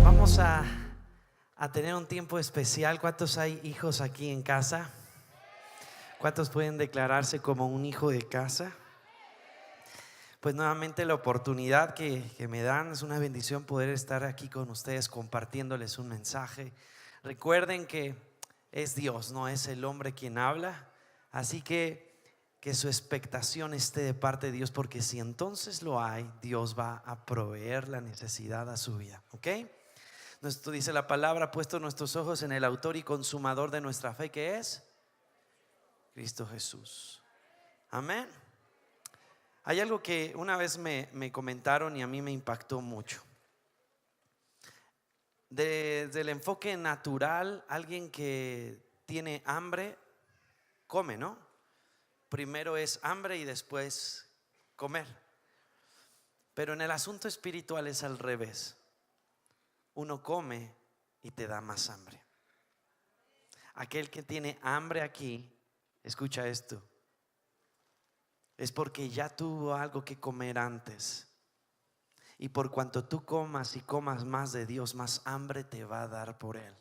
Vamos a tener un tiempo especial. ¿Cuántos hay hijos aquí en casa? ¿Cuántos pueden declararse como un hijo de casa? Pues nuevamente la oportunidad que me dan es una bendición poder estar aquí con ustedes compartiéndoles un mensaje. Recuerden que es Dios, no es el hombre quien habla. Así que su expectación esté de parte de Dios, porque si entonces lo hay, Dios va a proveer la necesidad a su vida. ¿Ok? Esto dice la palabra: ha puesto nuestros ojos en el autor y consumador de nuestra fe, que es Cristo Jesús. Amén. Hay algo que una vez me comentaron y a mí me impactó mucho. Desde el enfoque natural, alguien que tiene hambre come, ¿no? Primero es hambre y después comer. Pero en el asunto espiritual es al revés. Uno come y te da más hambre. Aquel que tiene hambre aquí, escucha esto, es porque ya tuvo algo que comer antes. Y por cuanto tú comas y comas más de Dios, más hambre te va a dar por Él.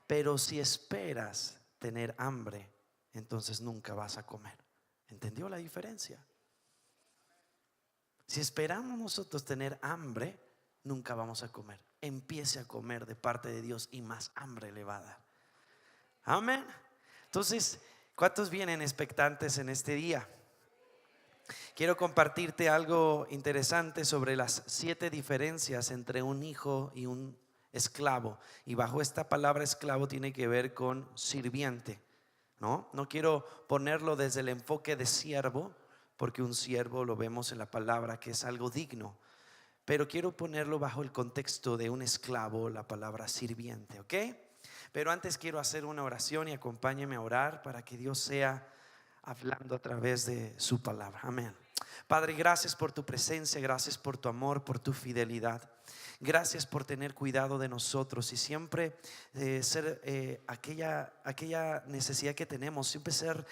Pero si esperas tener hambre, entonces nunca vas a comer. ¿Entendió la diferencia? Si esperamos nosotros tener hambre, nunca vamos a comer. Empiece a comer de parte de Dios y más hambre le va a dar. Amén. Entonces, ¿cuántos vienen expectantes en este día? Quiero compartirte algo interesante sobre las 7 diferencias entre un hijo y un esclavo. Y bajo esta palabra esclavo tiene que ver con sirviente. No quiero ponerlo desde el enfoque de siervo, porque un siervo lo vemos en la palabra que es algo digno. Pero quiero ponerlo bajo el contexto de un esclavo, la palabra sirviente, ¿ok? Pero antes quiero hacer una oración y acompáñeme a orar para que Dios sea hablando a través de su palabra. Amén. Padre, gracias por tu presencia, gracias por tu amor, por tu fidelidad. Gracias por tener cuidado de nosotros y siempre ser aquella necesidad que tenemos, siempre ser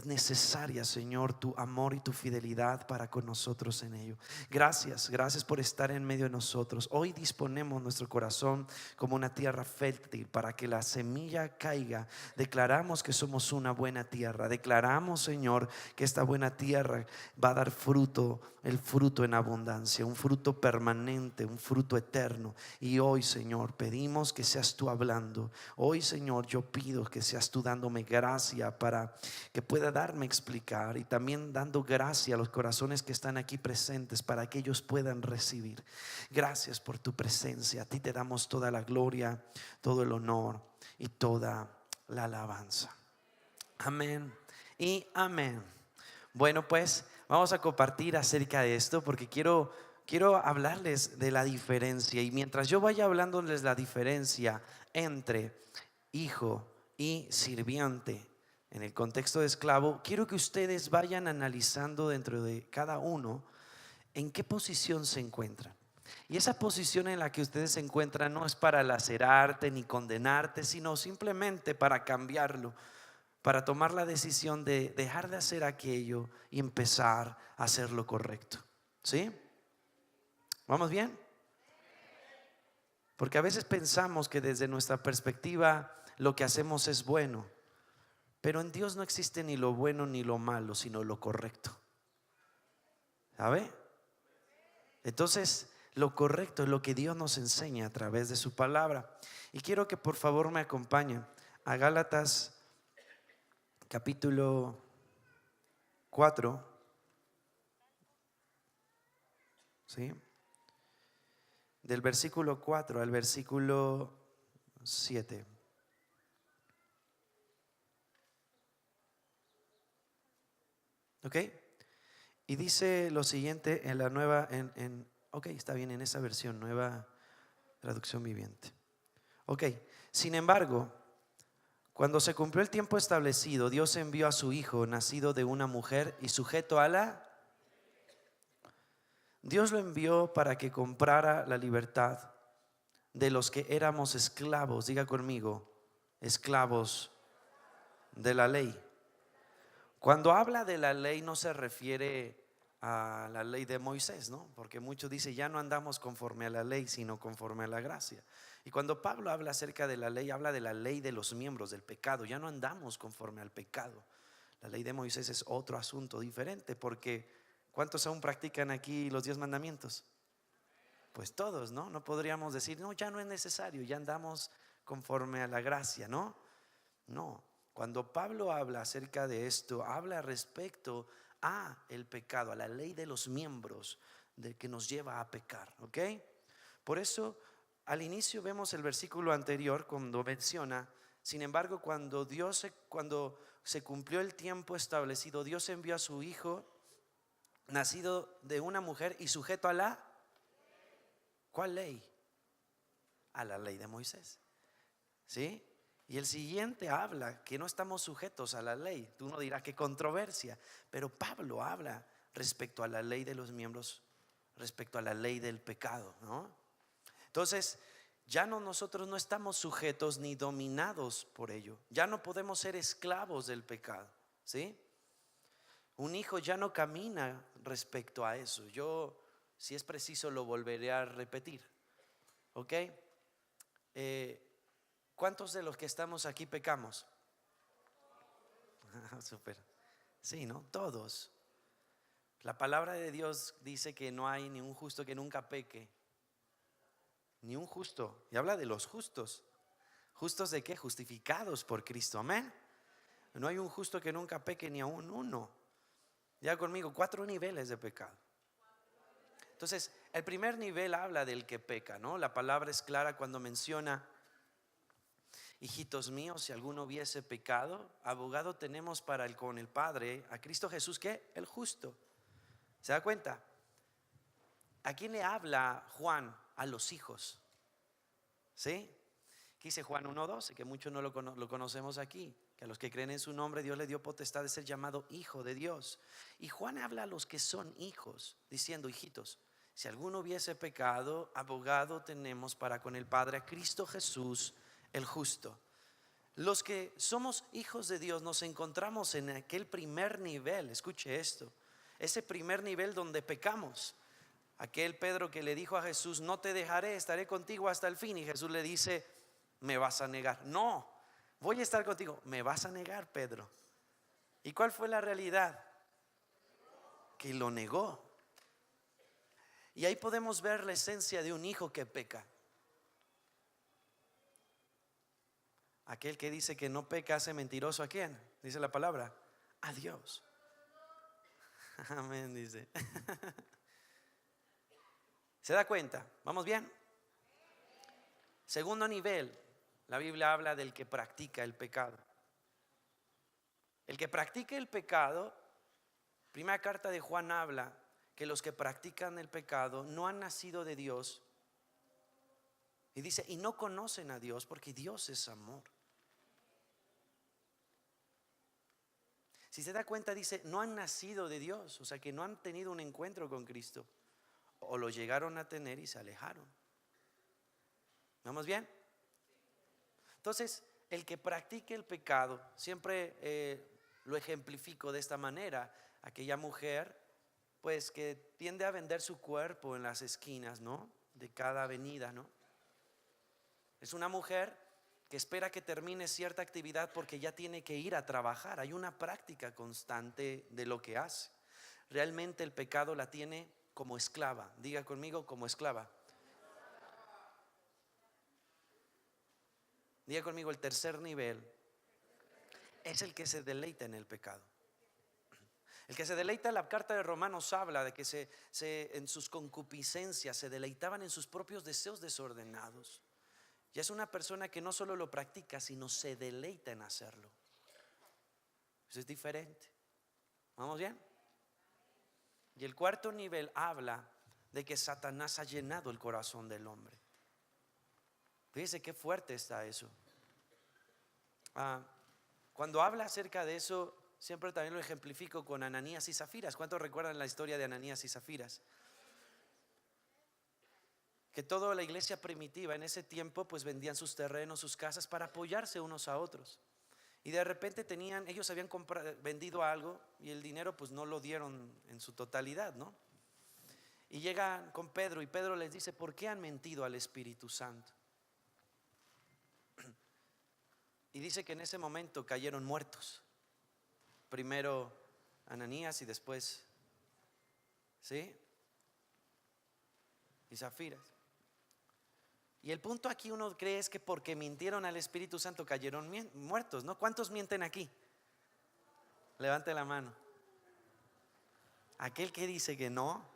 necesaria, Señor, tu amor y tu fidelidad para con nosotros en ello. Gracias por estar en medio de nosotros. Hoy disponemos nuestro corazón como una tierra fértil para que la semilla caiga. Declaramos que somos una buena tierra. Declaramos, Señor, que esta buena tierra va a dar fruto, el fruto en abundancia, un fruto permanente, un fruto eterno. Y hoy, Señor, pedimos que seas tú hablando. Hoy, Señor, yo pido que seas tú dándome gracia para que pueda darme a explicar, y también dando gracia a los corazones que están aquí presentes para que ellos puedan recibir. Gracias por tu presencia. A ti te damos toda la gloria, todo el honor y toda la alabanza. Amén y amén. Bueno, pues vamos a compartir acerca de esto, porque quiero hablarles de la diferencia. Y mientras yo vaya hablándoles la diferencia entre hijo y sirviente en el contexto de esclavo, quiero que ustedes vayan analizando dentro de cada uno en qué posición se encuentran. Y esa posición en la que ustedes se encuentran no es para lacerarte ni condenarte, sino simplemente para cambiarlo, para tomar la decisión de dejar de hacer aquello y empezar a hacer lo correcto. ¿Sí? ¿Vamos bien? Porque a veces pensamos que desde nuestra perspectiva lo que hacemos es bueno, pero en Dios no existe ni lo bueno ni lo malo, sino lo correcto. ¿Sabe? Entonces, lo correcto es lo que Dios nos enseña a través de su palabra. Y quiero que por favor me acompañen a Gálatas capítulo 4, ¿sí? Del versículo 4 al versículo 7. ¿Ok? Y dice lo siguiente en la nueva, ok, está bien, en esa versión, nueva traducción viviente. Ok, sin embargo, cuando se cumplió el tiempo establecido, Dios envió a su hijo, nacido de una mujer y sujeto a la... Dios lo envió para que comprara la libertad de los que éramos esclavos. Diga conmigo, esclavos de la ley. Cuando habla de la ley no se refiere a la ley de Moisés, ¿no? Porque muchos dicen, ya no andamos conforme a la ley, sino conforme a la gracia. Y cuando Pablo habla acerca de la ley, habla de la ley de los miembros, del pecado. Ya no andamos conforme al pecado. La ley de Moisés es otro asunto diferente, porque ¿cuántos aún practican aquí los 10 mandamientos? Pues todos, ¿no? No podríamos decir, no, ya no es necesario, ya andamos conforme a la gracia, ¿no? No. Cuando Pablo habla acerca de esto, habla respecto a el pecado, a la ley de los miembros de que nos lleva a pecar, ¿ok? Por eso al inicio vemos el versículo anterior cuando menciona, sin embargo, cuando se cumplió el tiempo establecido, Dios envió a su hijo nacido de una mujer y sujeto a la ¿cuál ley? A la ley de Moisés. ¿Sí? Y el siguiente habla que no estamos sujetos a la ley. Tú no dirás qué controversia, pero Pablo habla respecto a la ley de los miembros, respecto a la ley del pecado, ¿no? Entonces, nosotros no estamos sujetos ni dominados por ello. Ya no podemos ser esclavos del pecado, ¿sí? Un hijo ya no camina respecto a eso. Yo, si es preciso, lo volveré a repetir, ¿ok? ¿Cuántos de los que estamos aquí pecamos? Súper. Sí, ¿no? Todos. La palabra de Dios dice que no hay ni un justo que nunca peque. Ni un justo. Y habla de los justos. ¿Justos de qué? Justificados por Cristo. Amén. No hay un justo que nunca peque, ni aún uno. Ya conmigo, 4 niveles de pecado. Entonces, el primer nivel habla del que peca, ¿no? La palabra es clara cuando menciona: hijitos míos, si alguno hubiese pecado, abogado tenemos con el Padre, a Cristo Jesús, ¿qué? El justo. ¿Se da cuenta? ¿A quién le habla Juan? A los hijos. ¿Sí? Aquí dice Juan 1:12, que muchos no lo conocemos aquí, que a los que creen en su nombre Dios le dio potestad de ser llamado hijo de Dios. Y Juan habla a los que son hijos, diciendo: hijitos, si alguno hubiese pecado, abogado tenemos para con el Padre, a Cristo Jesús el justo. Los que somos hijos de Dios nos encontramos en aquel primer nivel. Escuche esto, ese primer nivel donde pecamos. Aquel Pedro que le dijo a Jesús: no te dejaré, estaré contigo hasta el fin. Y Jesús le dice: me vas a negar. No, voy a estar contigo. Me vas a negar, Pedro. ¿Y cuál fue la realidad? Que lo negó. Y ahí podemos ver la esencia de un hijo que peca. Aquel que dice que no peca hace mentiroso, ¿a quién? Dice la palabra: a Dios. Amén, dice. ¿Se da cuenta? ¿Vamos bien? Segundo nivel, la Biblia habla del que practica el pecado. El que practica el pecado, primera carta de Juan habla que los que practican el pecado no han nacido de Dios. Y dice, y no conocen a Dios, porque Dios es amor. Si se da cuenta, dice, no han nacido de Dios, o sea que no han tenido un encuentro con Cristo, o lo llegaron a tener y se alejaron. ¿Vamos bien? Entonces, el que practique el pecado, siempre lo ejemplifico de esta manera: aquella mujer pues que tiende a vender su cuerpo en las esquinas, ¿no? De cada avenida, ¿no? Es una mujer que espera que termine cierta actividad porque ya tiene que ir a trabajar. Hay una práctica constante de lo que hace. Realmente el pecado la tiene como esclava. Diga conmigo: como esclava. Diga conmigo: el tercer nivel es el que se deleita en el pecado. El que se deleita, la carta de Romanos habla de que en sus concupiscencias se deleitaban en sus propios deseos desordenados. Y es una persona que no solo lo practica, sino se deleita en hacerlo. Eso es diferente. ¿Vamos bien? Y el cuarto nivel habla de que Satanás ha llenado el corazón del hombre. Fíjese qué fuerte está eso. Cuando habla acerca de eso, siempre también lo ejemplifico con Ananías y Zafiras. ¿Cuántos recuerdan la historia de Ananías y Zafiras? Que toda la iglesia primitiva en ese tiempo pues vendían sus terrenos, sus casas para apoyarse unos a otros. Y de repente ellos habían vendido algo y el dinero pues no lo dieron en su totalidad, ¿no? Y llegan con Pedro y Pedro les dice: ¿por qué han mentido al Espíritu Santo? Y dice que en ese momento cayeron muertos. Primero Ananías y después, ¿sí?, y Zafiras. Y el punto aquí uno cree es que porque mintieron al Espíritu Santo cayeron muertos, ¿no? ¿Cuántos mienten aquí? Levante la mano. Aquel que dice que no,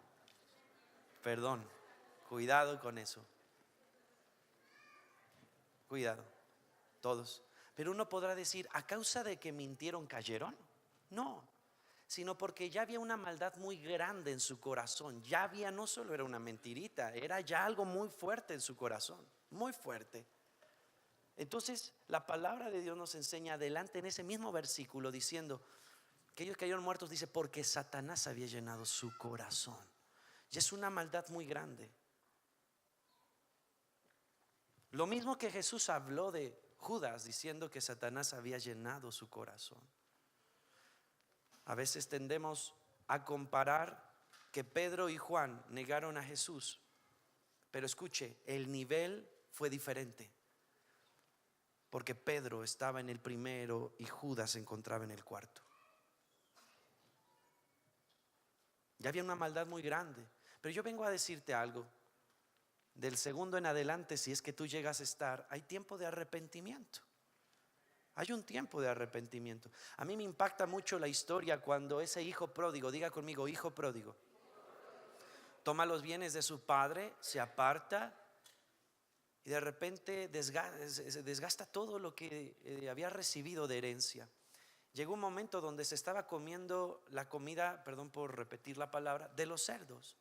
perdón, cuidado con eso. Cuidado, todos. Pero uno podrá decir: ¿a causa de que mintieron cayeron? No, sino porque ya había una maldad muy grande en su corazón. Ya había, no solo era una mentirita, era ya algo muy fuerte en su corazón, muy fuerte. Entonces la palabra de Dios nos enseña adelante en ese mismo versículo diciendo que ellos cayeron muertos, dice, porque Satanás había llenado su corazón. Y es una maldad muy grande. Lo mismo que Jesús habló de Judas diciendo que Satanás había llenado su corazón. A veces tendemos a comparar que Pedro y Juan negaron a Jesús, pero escuche, el nivel fue diferente, porque Pedro estaba en el primero y Judas se encontraba en el cuarto. Ya había una maldad muy grande. Pero yo vengo a decirte algo: del segundo en adelante, si es que tú llegas a estar, hay tiempo de arrepentimiento. Hay un tiempo de arrepentimiento. A mí me impacta mucho la historia cuando ese hijo pródigo, diga conmigo, hijo pródigo, toma los bienes de su padre, se aparta y de repente desgasta todo lo que había recibido de herencia. Llegó un momento donde se estaba comiendo la comida, perdón por repetir la palabra, de los cerdos.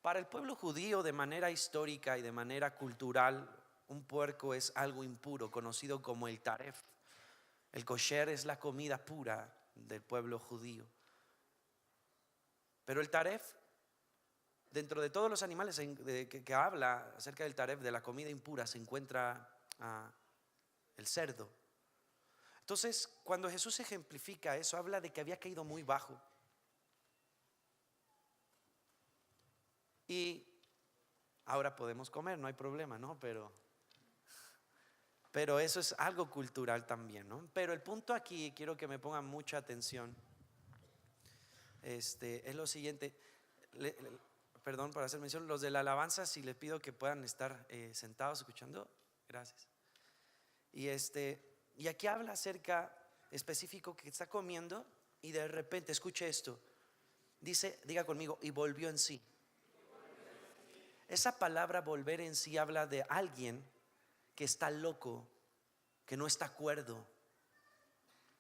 Para el pueblo judío, de manera histórica y de manera cultural, un puerco es algo impuro, conocido como el taref. El kosher es la comida pura del pueblo judío. Pero el taref, dentro de todos los animales que habla acerca del taref, de la comida impura, se encuentra el cerdo. Entonces, cuando Jesús ejemplifica eso, habla de que había caído muy bajo. Y ahora podemos comer, no hay problema, ¿no? Pero eso es algo cultural también, ¿no? Pero el punto aquí, quiero que me pongan mucha atención, es lo siguiente. Perdón por hacer mención, los de la alabanza, si les pido que puedan estar sentados escuchando, gracias. Y aquí habla acerca específico que está comiendo y de repente, escuche esto, dice, diga conmigo, y volvió en sí. Esa palabra volver en sí habla de alguien que está loco, que no está cuerdo.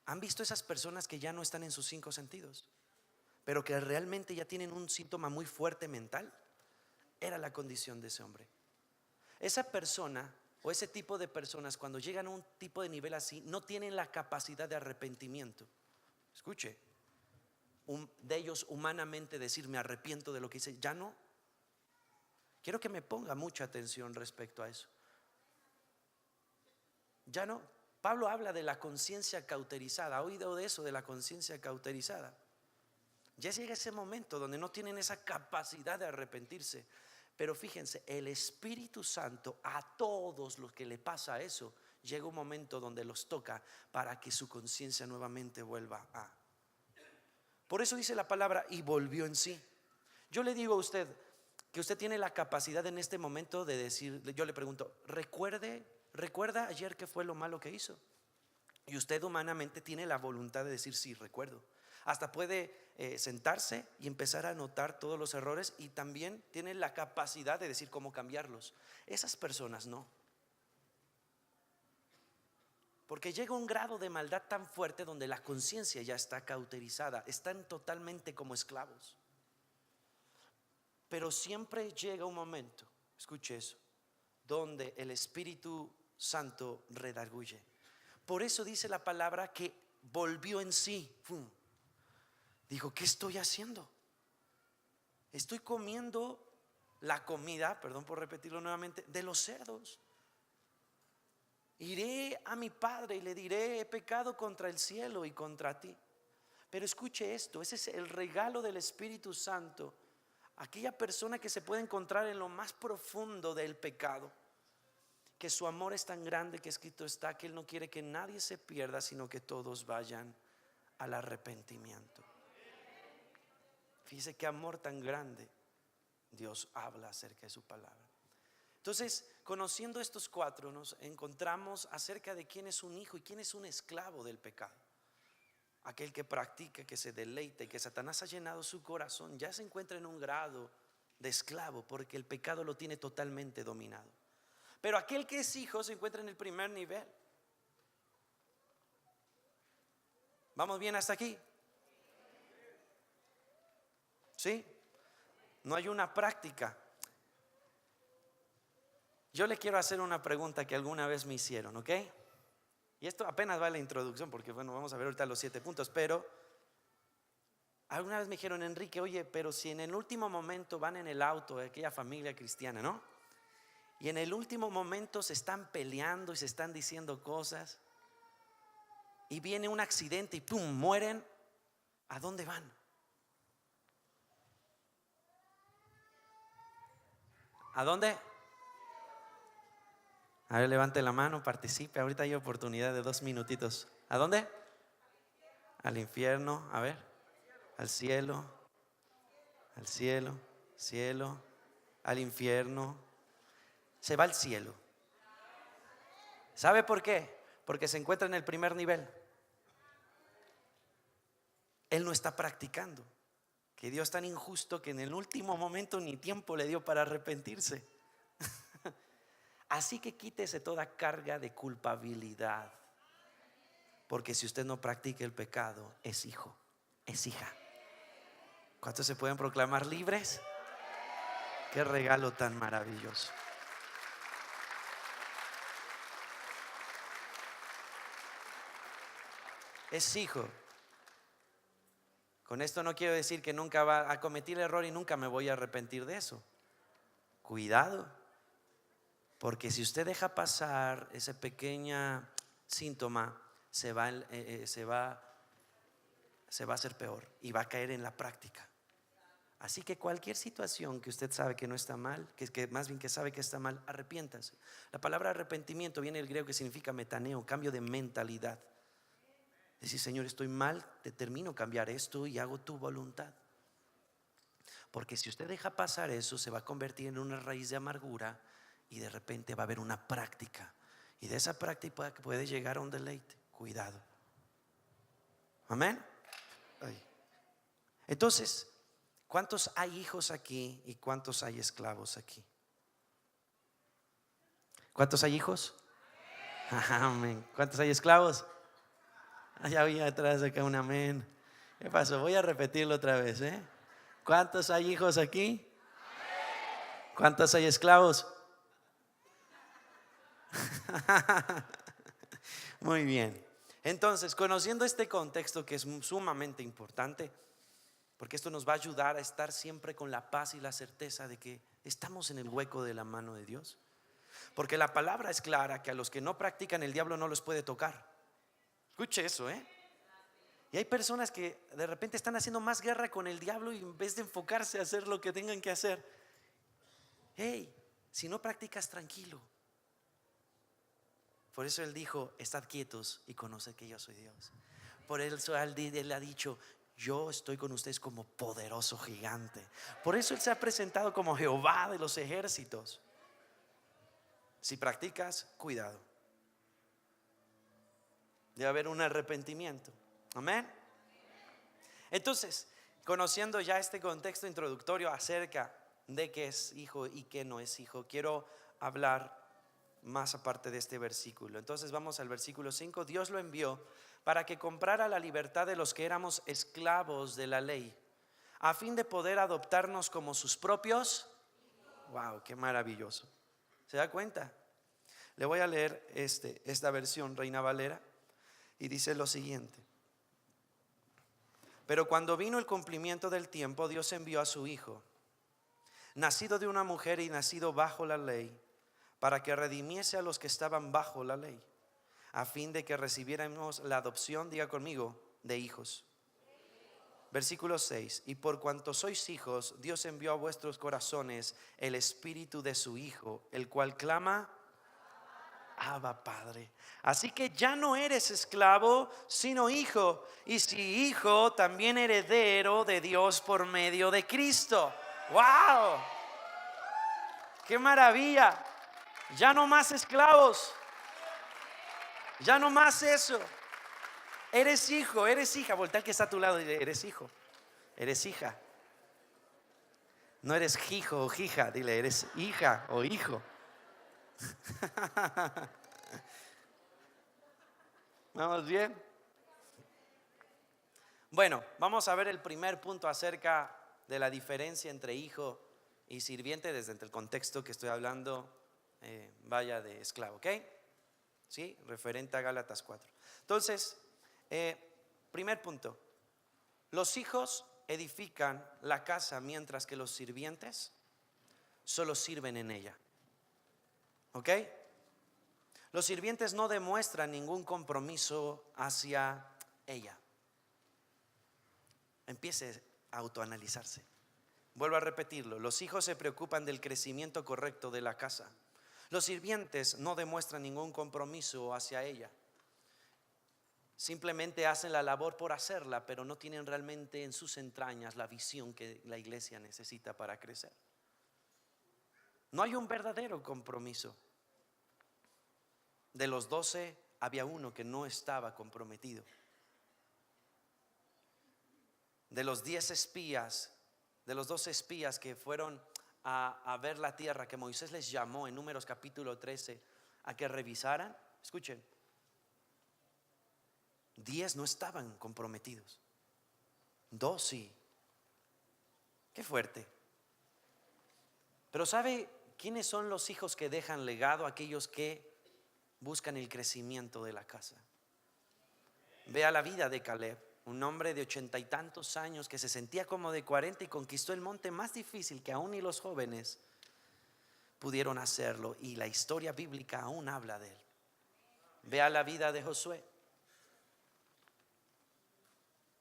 ¿Han visto esas personas que ya no están en sus 5 sentidos, pero que realmente ya tienen un síntoma muy fuerte mental? Era la condición de ese hombre. Esa persona o ese tipo de personas, cuando llegan a un tipo de nivel así, no tienen la capacidad de arrepentimiento. Escuche, de ellos humanamente decir me arrepiento de lo que hice, ya no. Quiero que me ponga mucha atención respecto a eso. Ya no. Pablo habla de la conciencia cauterizada. ¿Ha oído de eso, de la conciencia cauterizada? Ya llega ese momento donde no tienen esa capacidad de arrepentirse. Pero fíjense, el Espíritu Santo a todos los que le pasa eso, llega un momento donde los toca para que su conciencia nuevamente vuelva a. Por eso dice la palabra y volvió en sí. Yo le digo a usted que usted tiene la capacidad en este momento de decir, yo le pregunto, ¿recuerda ayer qué fue lo malo que hizo? Y usted humanamente tiene la voluntad de decir sí, recuerdo. Hasta puede sentarse y empezar a anotar todos los errores y también tiene la capacidad de decir cómo cambiarlos. Esas personas no. Porque llega un grado de maldad tan fuerte donde la conciencia ya está cauterizada, están totalmente como esclavos. Pero siempre llega un momento, escuche eso, donde el Espíritu Santo redarguye. Por eso dice la palabra que volvió en sí. Dijo, ¿qué estoy haciendo? Estoy comiendo la comida, perdón por repetirlo nuevamente, de los cerdos. Iré a mi padre y le diré: he pecado contra el cielo y contra ti. Pero escuche esto, ese es el regalo del Espíritu Santo. Aquella persona que se puede encontrar en lo más profundo del pecado, que su amor es tan grande que escrito está que Él no quiere que nadie se pierda, sino que todos vayan al arrepentimiento. Fíjese qué amor tan grande Dios habla acerca de su palabra. Entonces, conociendo estos cuatro, nos encontramos acerca de quién es un hijo y quién es un esclavo del pecado. Aquel que practica, que se deleita y que Satanás ha llenado su corazón, ya se encuentra en un grado de esclavo porque el pecado lo tiene totalmente dominado. Pero aquel que es hijo se encuentra en el primer nivel. ¿Vamos bien hasta aquí? ¿Sí? No hay una práctica. Yo le quiero hacer una pregunta que alguna vez me hicieron, ¿ok? Y esto apenas va a la introducción, porque bueno, vamos a ver ahorita los 7 puntos. Pero alguna vez me dijeron: Enrique, oye, pero si en el último momento van en el auto de aquella familia cristiana, ¿no? Y en el último momento se están peleando y se están diciendo cosas, y viene un accidente y ¡pum!, mueren. ¿A dónde van? ¿A dónde? A ver, levante la mano, participe. Ahorita hay oportunidad de 2 minutitos. ¿A dónde? Al infierno. A ver, al cielo, al cielo, cielo, al infierno. Se va al cielo. ¿Sabe por qué? Porque se encuentra en el primer nivel. Él no está practicando. Que Dios es tan injusto que en el último momento ni tiempo le dio para arrepentirse. Así que quítese toda carga de culpabilidad, porque si usted no practica el pecado, es hijo, es hija. ¿Cuántos se pueden proclamar libres? Qué regalo tan maravilloso. Es hijo. Con esto no quiero decir que nunca va a cometer el error y nunca me voy a arrepentir de eso. Cuidado. Porque si usted deja pasar ese pequeño síntoma, se va a hacer peor y va a caer en la práctica. Así que cualquier situación que usted sabe que no está mal, que más bien que sabe que está mal, arrepiéntase. La palabra arrepentimiento viene del griego que significa metaneo, cambio de mentalidad. Decir: Señor, estoy mal, determino cambiar esto y hago tu voluntad. Porque si usted deja pasar eso, se va a convertir en una raíz de amargura. Y de repente va a haber una práctica, y de esa práctica puede llegar a un deleite. Cuidado. Amén. Entonces, ¿cuántos hay hijos aquí y cuántos hay esclavos aquí? ¿Cuántos hay hijos? Amén. ¿Cuántos hay esclavos? Allá había atrás acá un amén. ¿Qué pasó? Voy a repetirlo otra vez, ¿Cuántos hay hijos aquí? ¿Cuántos hay esclavos? Muy bien. Entonces, conociendo este contexto, que es sumamente importante, porque esto nos va a ayudar a estar siempre con la paz y la certeza de que estamos en el hueco de la mano de Dios. Porque la palabra es clara, que a los que no practican, el diablo no los puede tocar. Escuche eso, Y hay personas que de repente están haciendo más guerra con el diablo, y en vez de enfocarse a hacer lo que tengan que hacer. Hey, si no practicas, tranquilo. Por eso Él dijo: estad quietos y conoced que yo soy Dios. Por eso Él ha dicho: yo estoy con ustedes como poderoso gigante. Por eso Él se ha presentado como Jehová de los ejércitos. Si practicas, cuidado. Debe haber un arrepentimiento. Amén. Entonces, conociendo ya este contexto introductorio acerca de qué es hijo y qué no es hijo, quiero hablar más aparte de este versículo. Entonces vamos al versículo 5. Dios lo envió para que comprara la libertad de los que éramos esclavos de la ley, a fin de poder adoptarnos como sus propios. Wow, qué maravilloso. ¿Se da cuenta? Le voy a leer esta versión, Reina Valera, y dice lo siguiente: pero cuando vino el cumplimiento del tiempo, Dios envió a su hijo, nacido de una mujer y nacido bajo la ley, para que redimiese a los que estaban bajo la ley, a fin de que recibiéramos la adopción, diga conmigo, de hijos. Versículo 6: y por cuanto sois hijos, Dios envió a vuestros corazones el espíritu de su Hijo, el cual clama, Abba, Padre. Así que ya no eres esclavo, sino hijo, y si hijo, también heredero de Dios por medio de Cristo. ¡Wow! ¡Qué maravilla! Ya no más esclavos, ya no más eso. Eres hijo, eres hija. Voltea al que está a tu lado y dile: eres hijo, eres hija. No eres hijo o hija, dile: eres hija o hijo. ¿Vamos bien? Bueno, vamos a ver el primer punto acerca de la diferencia entre hijo y sirviente desde el contexto que estoy hablando, vaya, de esclavo, ¿ok? Sí, referente a Gálatas 4. Entonces, primer punto: los hijos edifican la casa, mientras que los sirvientes solo sirven en ella. ¿Ok? Los sirvientes no demuestran ningún compromiso hacia ella. Empiece a autoanalizarse. Vuelvo a repetirlo: los hijos se preocupan del crecimiento correcto de la casa. Los sirvientes no demuestran ningún compromiso hacia ella. Simplemente hacen la labor por hacerla, pero no tienen realmente en sus entrañas la visión que la iglesia necesita para crecer. No hay un verdadero compromiso. De los 12 había uno que no estaba comprometido. De los 10 espías, de los 12 espías que fueron a ver la tierra, que Moisés les llamó en Números capítulo 13 a que revisaran, escuchen, 10 no estaban comprometidos, 2 sí. Qué fuerte. Pero ¿sabe quiénes son los hijos que dejan legado? Aquellos que buscan el crecimiento de la casa. Vea la vida de Caleb, un hombre de 80 y tantos años que se sentía como de 40 y conquistó el monte más difícil que aún ni los jóvenes pudieron hacerlo, y la historia bíblica aún habla de él. Vea la vida de Josué,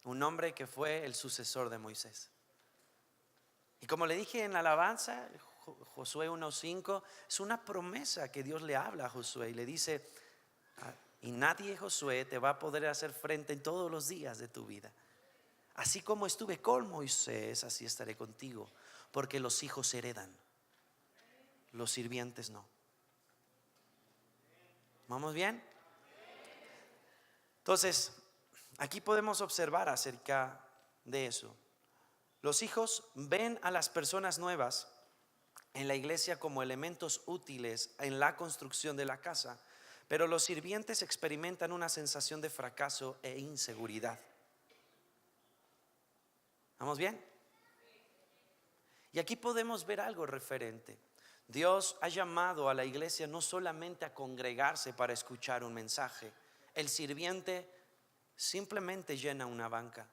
un hombre que fue el sucesor de Moisés. Y como le dije en la alabanza, Josué 1:5 es una promesa que Dios le habla a Josué y le dice: y nadie, Josué, te va a poder hacer frente en todos los días de tu vida. Así como estuve con Moisés, así estaré contigo, porque los hijos heredan, los sirvientes no. ¿Vamos bien? Entonces, aquí podemos observar acerca de eso. Los hijos ven a las personas nuevas en la iglesia como elementos útiles en la construcción de la casa, pero los sirvientes experimentan una sensación de fracaso e inseguridad. ¿Vamos bien? Y aquí podemos ver algo referente. Dios ha llamado a la iglesia no solamente a congregarse para escuchar un mensaje. El sirviente simplemente llena una banca.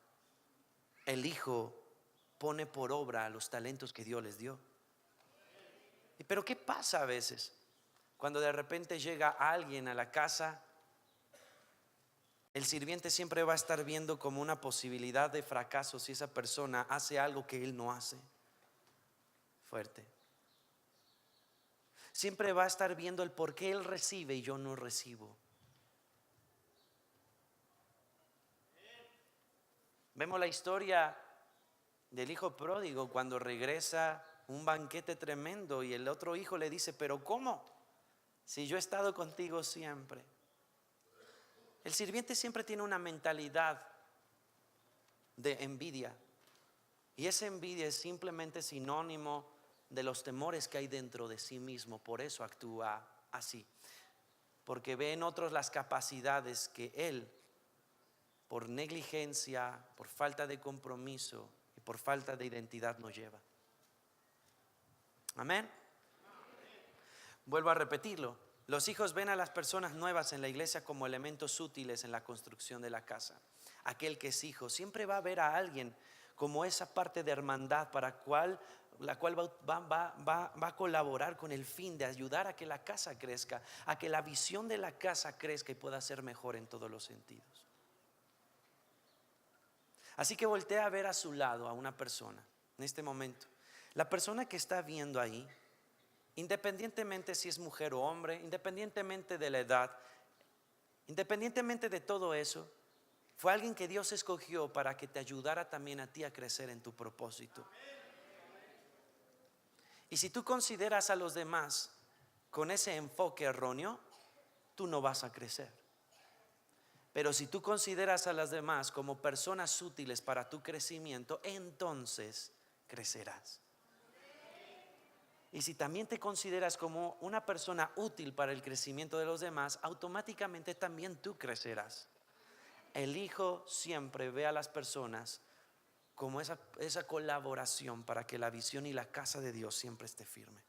El hijo pone por obra los talentos que Dios les dio. Pero ¿qué pasa a veces? Cuando de repente llega alguien a la casa, el sirviente siempre va a estar viendo como una posibilidad de fracaso si esa persona hace algo que él no hace. Fuerte. Siempre va a estar viendo el por qué él recibe y yo no recibo. Vemos la historia del hijo pródigo cuando regresa, un banquete tremendo, y el otro hijo le dice: pero ¿cómo? Si yo he estado contigo siempre. El sirviente siempre tiene una mentalidad de envidia, y esa envidia es simplemente sinónimo de los temores que hay dentro de sí mismo. Por eso actúa así, porque ve en otros las capacidades que él, por negligencia, por falta de compromiso y por falta de identidad, no lleva. Amén. Vuelvo a repetirlo: los hijos ven a las personas nuevas en la iglesia como elementos útiles en la construcción de la casa. Aquel que es hijo siempre va a ver a alguien como esa parte de hermandad la cual va a colaborar con el fin de ayudar a que la casa crezca, a que la visión de la casa crezca y pueda ser mejor en todos los sentidos. Así que voltea a ver a su lado a una persona en este momento. La persona que está viendo ahí, independientemente si es mujer o hombre, independientemente de la edad, independientemente de todo eso, fue alguien que Dios escogió para que te ayudara también a ti a crecer en tu propósito. Y si tú consideras a los demás con ese enfoque erróneo, tú no vas a crecer. Pero si tú consideras a las demás como personas útiles para tu crecimiento, entonces crecerás. Y si también te consideras como una persona útil para el crecimiento de los demás, automáticamente también tú crecerás. El Hijo siempre ve a las personas como esa colaboración para que la visión y la casa de Dios siempre esté firme.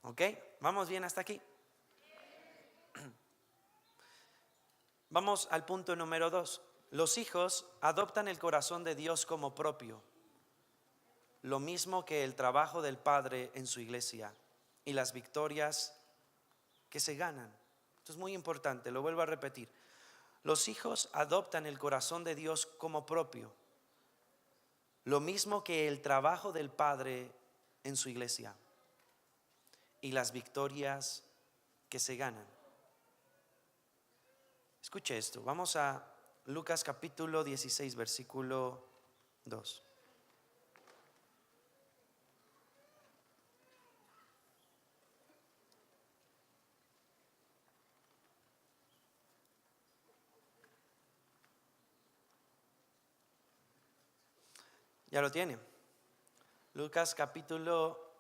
¿Ok? ¿Vamos bien hasta aquí? Vamos al punto número 2. Los hijos adoptan el corazón de Dios como propio, lo mismo que el trabajo del Padre en su iglesia y las victorias que se ganan. Esto es muy importante, lo vuelvo a repetir. Los hijos adoptan el corazón de Dios como propio, lo mismo que el trabajo del Padre en su iglesia y las victorias que se ganan. Escuche esto, vamos a Lucas capítulo 16, versículo 2. Ya lo tiene. Lucas capítulo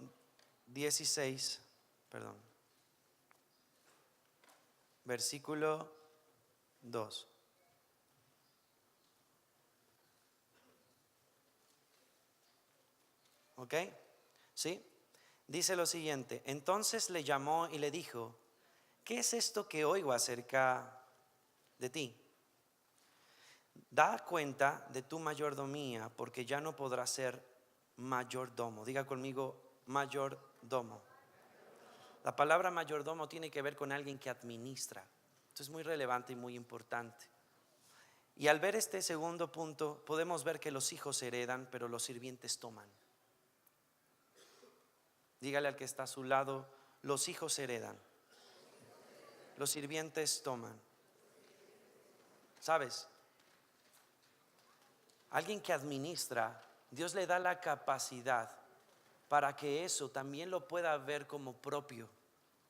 16, versículo 2. ¿Ok? ¿Sí? Dice lo siguiente: entonces le llamó y le dijo: ¿qué es esto que oigo acerca de ti? Da cuenta de tu mayordomía, porque ya no podrás ser mayordomo. Diga conmigo, mayordomo. La palabra mayordomo tiene que ver con alguien que administra. Esto es muy relevante y muy importante. Y al ver este segundo punto, podemos ver que los hijos heredan, pero los sirvientes toman. Dígale al que está a su lado: los hijos heredan, los sirvientes toman. ¿Sabes? Alguien que administra, Dios le da la capacidad para que eso también lo pueda ver como propio.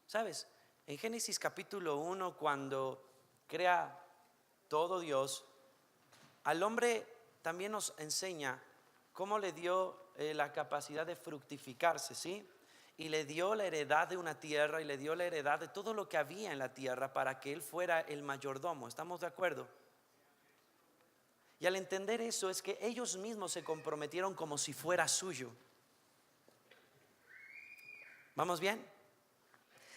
¿Sabes? En Génesis capítulo 1, cuando crea todo Dios, al hombre también nos enseña cómo le dio la capacidad de fructificarse, ¿sí? Y le dio la heredad de una tierra y le dio la heredad de todo lo que había en la tierra para que él fuera el mayordomo. ¿Estamos de acuerdo? Y al entender eso es que ellos mismos se comprometieron como si fuera suyo. ¿Vamos bien?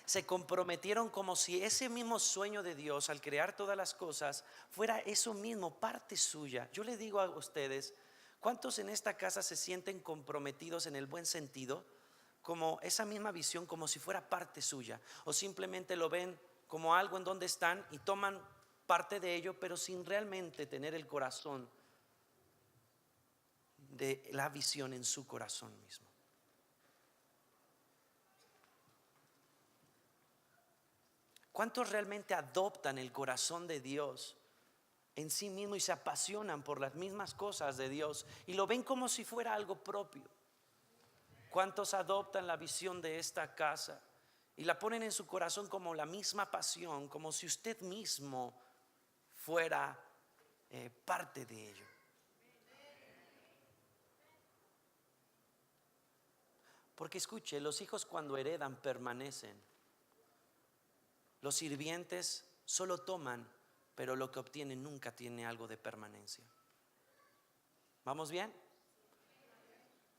Se comprometieron como si ese mismo sueño de Dios al crear todas las cosas fuera eso mismo, parte suya. Yo le digo a ustedes, ¿cuántos en esta casa se sienten comprometidos en el buen sentido? Como esa misma visión, como si fuera parte suya. O simplemente lo ven como algo en donde están y toman parte de ello, pero sin realmente tener el corazón de la visión en su corazón mismo. ¿Cuántos realmente adoptan el corazón de Dios en sí mismo y se apasionan por las mismas cosas de Dios y lo ven como si fuera algo propio? ¿Cuántos adoptan la visión de esta casa y la ponen en su corazón como la misma pasión, como si usted mismo fuera parte de ello? Porque escuche, los hijos cuando heredan permanecen. Los sirvientes solo toman, pero lo que obtienen nunca tiene algo de permanencia. ¿Vamos bien?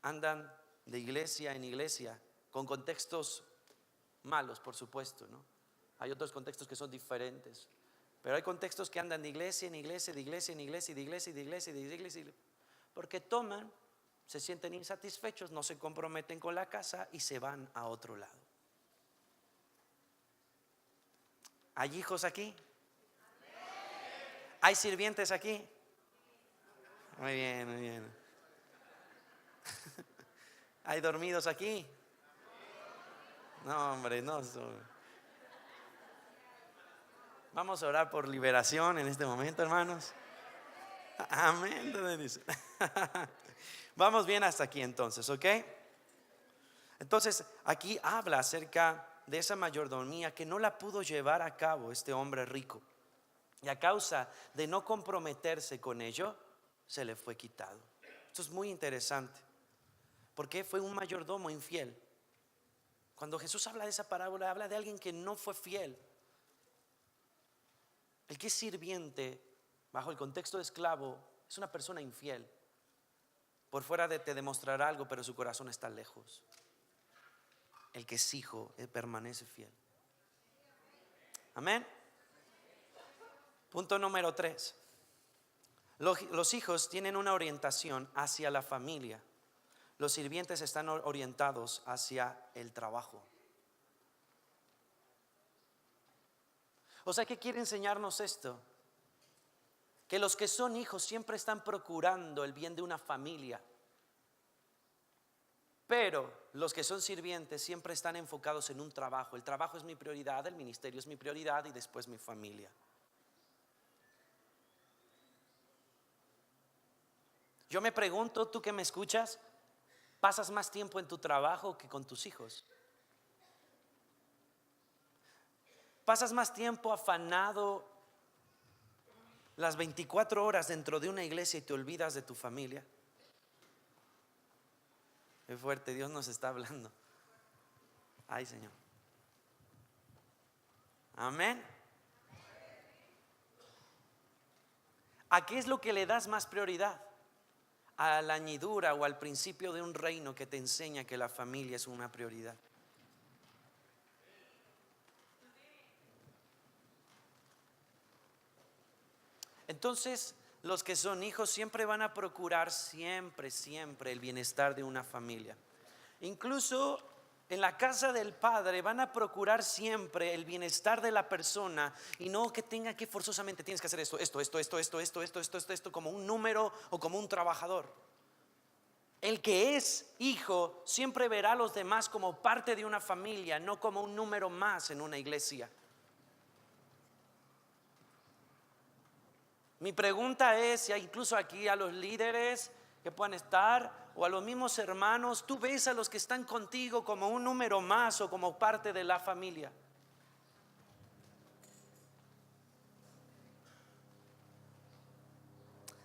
Andan de iglesia en iglesia con contextos malos, por supuesto, ¿no? Hay otros contextos que son diferentes, Pero hay contextos que andan de iglesia en iglesia, de iglesia en iglesia, de iglesia, de iglesia, de iglesia, porque toman, se sienten insatisfechos, no se comprometen con la casa y se van a otro lado. ¿Hay hijos aquí? ¿Hay sirvientes aquí? Muy bien, muy bien. ¿Hay dormidos aquí? No, hombre, no. Vamos a orar por liberación en este momento, hermanos. Amén. Vamos bien hasta aquí entonces, ¿ok? Entonces aquí habla acerca de esa mayordomía que no la pudo llevar a cabo este hombre rico. Y a causa de no comprometerse con ello, se le fue quitado. Esto es muy interesante, porque fue un mayordomo infiel. Cuando Jesús habla de esa parábola, habla de alguien que no fue fiel. El que es sirviente, bajo el contexto de esclavo, es una persona infiel. Por fuera te demostrará algo, pero su corazón está lejos. El que es hijo permanece fiel. Amén. Punto número 3. Los hijos tienen una orientación hacia la familia. Los sirvientes están orientados hacia el trabajo. O sea, ¿qué quiere enseñarnos esto? Que los que son hijos siempre están procurando el bien de una familia, pero los que son sirvientes siempre están enfocados en un trabajo. El trabajo es mi prioridad, el ministerio es mi prioridad y después mi familia. Yo me pregunto, tú que me escuchas, ¿pasas más tiempo en tu trabajo que con tus hijos? ¿Pasas más tiempo afanado las 24 horas dentro de una iglesia y te olvidas de tu familia? Qué fuerte, Dios nos está hablando. Ay, Señor. Amén. ¿A qué es lo que le das más prioridad? ¿A la añadidura o al principio de un reino que te enseña que la familia es una prioridad? Entonces, los que son hijos siempre van a procurar siempre el bienestar de una familia. Incluso en la casa del padre van a procurar siempre el bienestar de la persona y no que tenga que forzosamente tienes que hacer esto como un número o como un trabajador. El que es hijo siempre verá a los demás como parte de una familia, no como un número más en una iglesia. Mi pregunta es si incluso aquí a los líderes que puedan estar o a los mismos hermanos, tú ves a los que están contigo como un número más o como parte de la familia.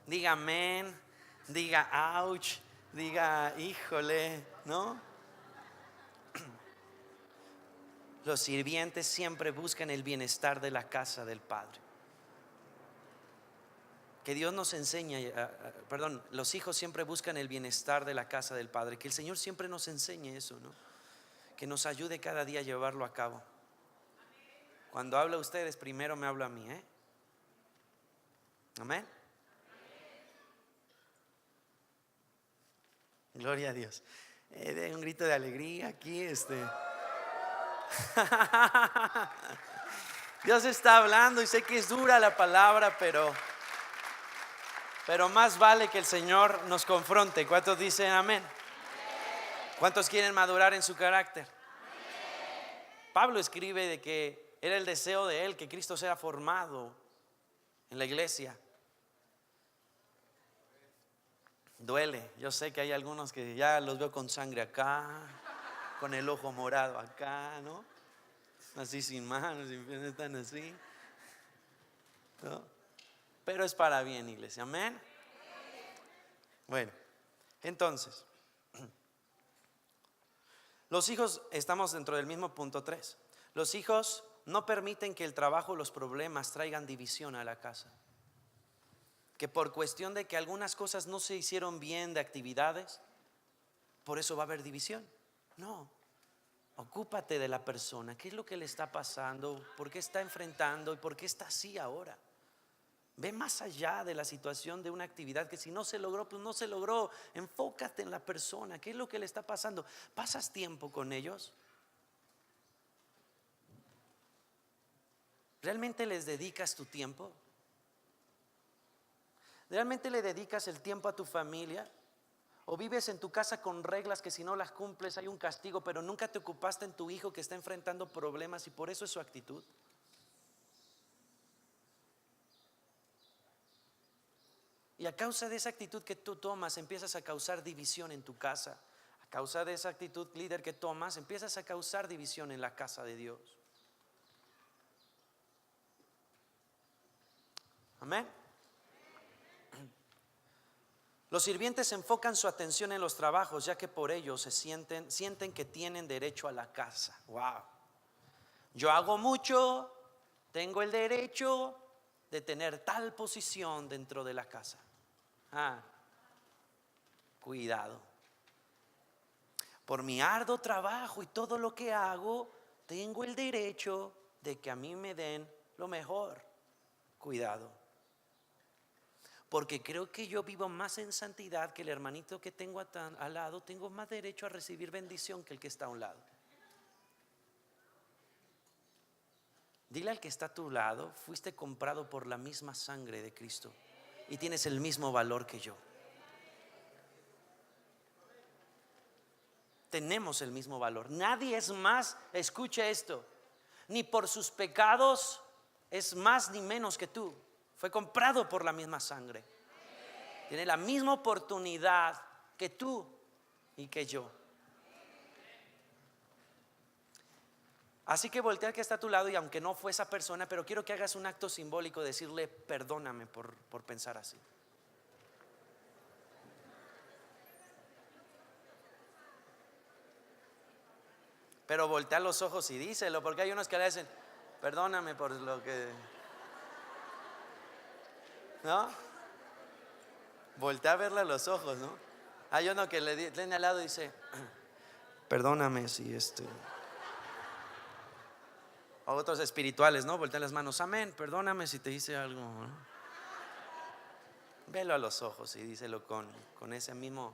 Diga amén, diga ouch, diga híjole, ¿no? Los sirvientes siempre buscan el bienestar de la casa del Padre. Que Dios nos enseña, los hijos siempre buscan el bienestar de la casa del Padre. Que el Señor siempre nos enseñe eso, ¿no? Que nos ayude cada día a llevarlo a cabo. Cuando habla a ustedes, primero me habla a mí, ¿eh? Amén. Gloria a Dios. De un grito de alegría aquí, Dios está hablando y sé que es dura la palabra, pero más vale que el Señor nos confronte. ¿Cuántos dicen amén? ¿Cuántos quieren madurar en su carácter? Pablo escribe de que era el deseo de él que Cristo sea formado en la iglesia. Duele, yo sé que hay algunos que ya los veo con sangre acá, con el ojo morado acá, ¿no? Así sin manos, están así, ¿no? Pero es para bien, iglesia, amén. Bueno, entonces, los hijos, estamos dentro del mismo punto 3. Los hijos no permiten que el trabajo o los problemas traigan división a la casa. Que por cuestión de que algunas cosas no se hicieron bien de actividades, por eso va a haber división. No, Ocúpate de la persona. ¿Qué es lo que le está pasando? ¿Por qué está enfrentando? ¿Y por qué está así ahora? Ve más allá de la situación de una actividad que si no se logró, pues no se logró. Enfócate en la persona. ¿Qué es lo que le está pasando? ¿Pasas tiempo con ellos? ¿Realmente les dedicas tu tiempo? ¿Realmente le dedicas el tiempo a tu familia? ¿O vives en tu casa con reglas que si no las cumples hay un castigo, pero nunca te ocupaste en tu hijo que está enfrentando problemas y por eso es su actitud? Y a causa de esa actitud que tú tomas, empiezas a causar división en tu casa. A causa de esa actitud, líder, que tomas, empiezas a causar división en la casa de Dios. Amén. Los sirvientes enfocan su atención en los trabajos, ya que por ellos sienten que tienen derecho a la casa. Wow. Yo hago mucho, tengo el derecho de tener tal posición dentro de la casa. Cuidado. Por mi arduo trabajo y todo lo que hago, tengo el derecho de que a mí me den lo mejor. Cuidado. Porque creo que yo vivo más en santidad que el hermanito que tengo al lado. Tengo más derecho a recibir bendición que el que está a un lado. Dile al que está a tu lado: fuiste comprado por la misma sangre de Cristo y tienes el mismo valor que yo. Tenemos el mismo valor. Nadie es más, escucha esto, ni por sus pecados es más ni menos que tú. Fue comprado por la misma sangre. Tiene la misma oportunidad que tú y que yo. Así que voltea al que está a tu lado, y aunque no fue esa persona, pero quiero que hagas un acto simbólico de decirle: perdóname por pensar así. Pero voltea los ojos y díselo, porque hay unos que le dicen: perdóname por lo que... ¿No? Voltea a verle a los ojos, ¿no? Hay uno que le tiene al lado y dice: perdóname si O otros espirituales, ¿no? Voltean las manos: amén, perdóname si te hice algo, ¿no? Velo a los ojos y díselo con ese mismo,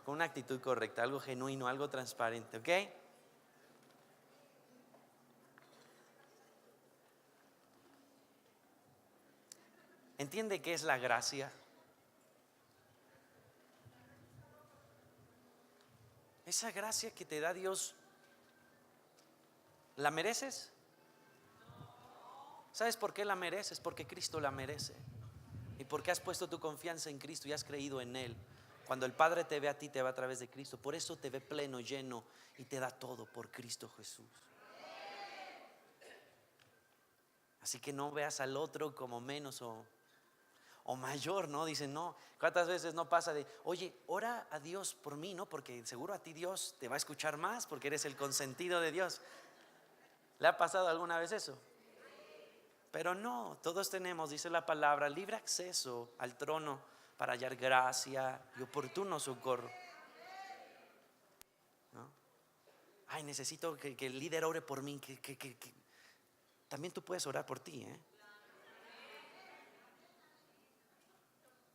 con una actitud correcta, algo genuino, algo transparente, ¿ok? ¿Entiende qué es la gracia? Esa gracia que te da Dios, ¿la mereces? ¿Sabes por qué la mereces? Porque Cristo la merece. Y porque has puesto tu confianza en Cristo y has creído en Él. Cuando el Padre te ve a ti, te ve a través de Cristo. Por eso te ve pleno, lleno, y te da todo por Cristo Jesús. Así que no veas al otro como menos o mayor, ¿no? Dicen: no, ¿cuántas veces no pasa de: oye, ora a Dios por mí, ¿no? Porque seguro a ti Dios te va a escuchar más, porque eres el consentido de Dios. ¿Le ha pasado alguna vez eso? Pero no, todos tenemos, dice la palabra, libre acceso al trono para hallar gracia y oportuno socorro, ¿no? Ay, necesito que el líder ore por mí, que también tú puedes orar por ti, ¿eh?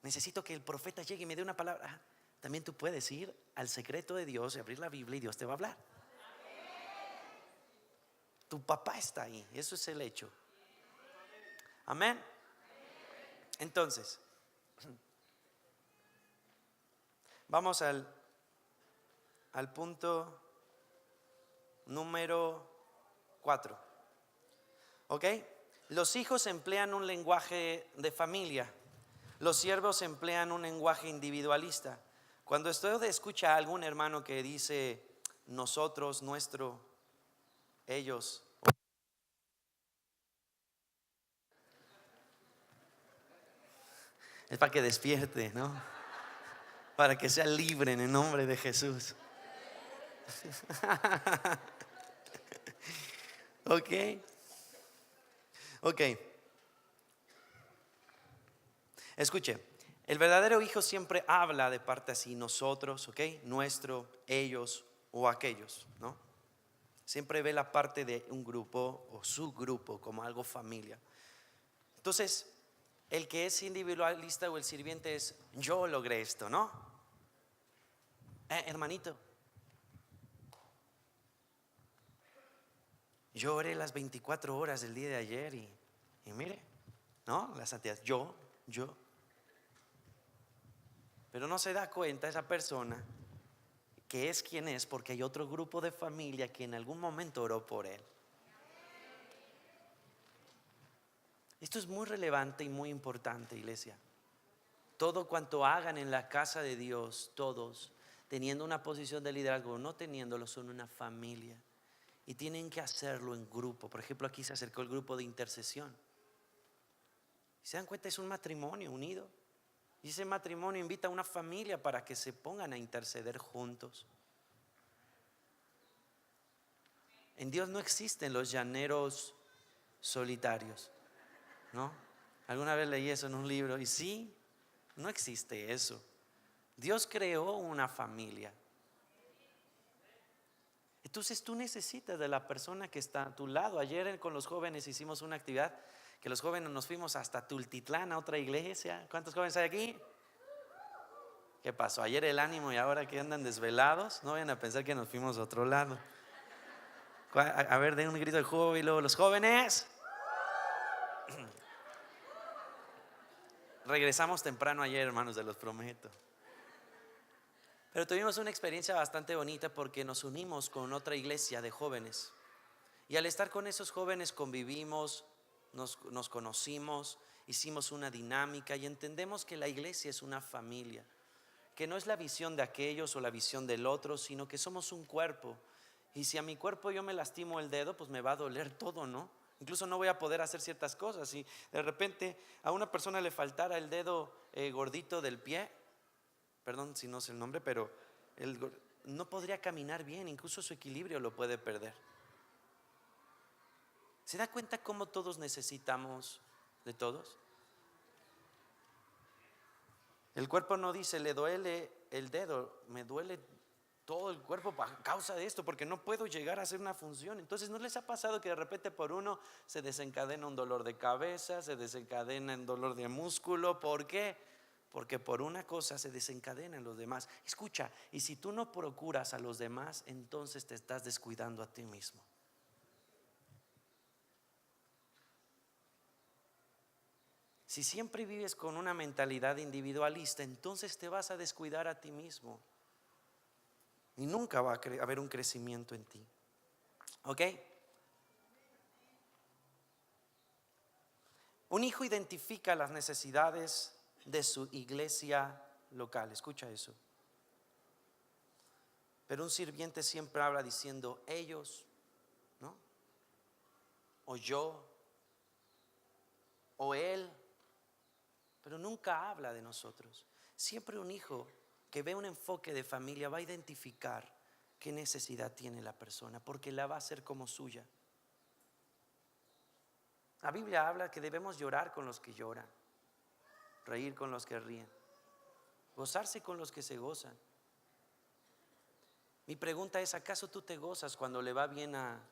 Necesito que el profeta llegue y me dé una palabra. También tú puedes ir al secreto de Dios y abrir la Biblia y Dios te va a hablar. Tu papá está ahí, eso es el hecho. Amén. Entonces, vamos al punto número 4. ¿Ok? Los hijos emplean un lenguaje de familia. Los siervos emplean un lenguaje individualista. Cuando usted escucha a algún hermano que dice nosotros, nuestro, ellos, es para que despierte, ¿no? Para que sea libre en el nombre de Jesús. Ok. Escuche, el verdadero hijo siempre habla de parte así: nosotros, ok, nuestro, ellos o aquellos, ¿no? Siempre ve la parte de un grupo o su grupo como algo familia. Entonces, el que es individualista o el sirviente es: yo logré esto, ¿no? Hermanito, yo oré las 24 horas del día de ayer y mire, ¿no? La santidad, yo. Pero no se da cuenta esa persona que es quien es porque hay otro grupo de familia que en algún momento oró por él. Esto es muy relevante y muy importante, iglesia. Todo cuanto hagan en la casa de Dios, todos, teniendo una posición de liderazgo o no teniéndolo, son una familia. Y tienen que hacerlo en grupo. Por ejemplo, aquí se acercó el grupo de intercesión. ¿Se dan cuenta? Es un matrimonio unido. Y ese matrimonio invita a una familia para que se pongan a interceder juntos. En Dios no existen los llaneros solitarios, ¿no? Alguna vez leí eso en un libro y sí, no existe eso. Dios creó una familia. Entonces tú necesitas de la persona que está a tu lado. Ayer con los jóvenes hicimos una actividad que los jóvenes nos fuimos hasta Tultitlán, a otra iglesia. ¿Cuántos jóvenes hay aquí? ¿Qué pasó? Ayer el ánimo y ahora que andan desvelados. No vayan a pensar que nos fuimos a otro lado. A ver, den un grito de júbilo los jóvenes. Regresamos temprano ayer, hermanos, se los prometo. Pero tuvimos una experiencia bastante bonita porque nos unimos con otra iglesia de jóvenes. Y al estar con esos jóvenes convivimos, nos conocimos, hicimos una dinámica y entendemos que la iglesia es una familia. Que no es la visión de aquellos o la visión del otro, sino que somos un cuerpo. Y si a mi cuerpo yo me lastimo el dedo, pues me va a doler todo, ¿no? Incluso no voy a poder hacer ciertas cosas. Si de repente a una persona le faltara el dedo gordito del pie, perdón si no sé el nombre, pero no podría caminar bien, incluso su equilibrio lo puede perder. ¿Se da cuenta cómo todos necesitamos de todos? El cuerpo no dice: le duele el dedo, me duele todo el cuerpo a causa de esto, porque no puedo llegar a hacer una función. Entonces, ¿no les ha pasado que de repente por uno se desencadena un dolor de cabeza, se desencadena un dolor de músculo? ¿Por qué? Porque por una cosa se desencadenan los demás. Escucha, y si tú no procuras a los demás, entonces te estás descuidando a ti mismo. Si siempre vives con una mentalidad individualista, entonces te vas a descuidar a ti mismo y nunca va a haber un crecimiento en ti. ¿Ok? Un hijo identifica las necesidades de su iglesia local. Escucha eso. Pero un sirviente siempre habla diciendo ellos, ¿no? O yo, o él. Pero nunca habla de nosotros. Siempre un hijo que ve un enfoque de familia va a identificar qué necesidad tiene la persona, porque la va a hacer como suya. La Biblia habla que debemos llorar con los que lloran, reír con los que ríen, gozarse con los que se gozan. Mi pregunta es: ¿acaso tú te gozas cuando le va bien a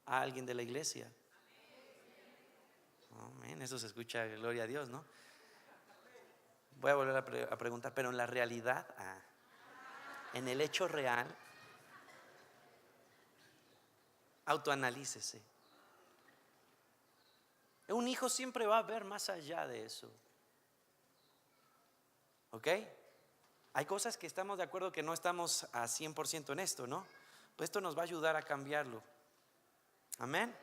alguien de la iglesia? Amén, eso se escucha, gloria a Dios, ¿no? Voy a volver a preguntar, pero en la realidad, en el hecho real, autoanalícese. Un hijo siempre va a ver más allá de eso. ¿Ok? Hay cosas que estamos de acuerdo que no estamos a 100% en esto, ¿no? Pues esto nos va a ayudar a cambiarlo. Amén.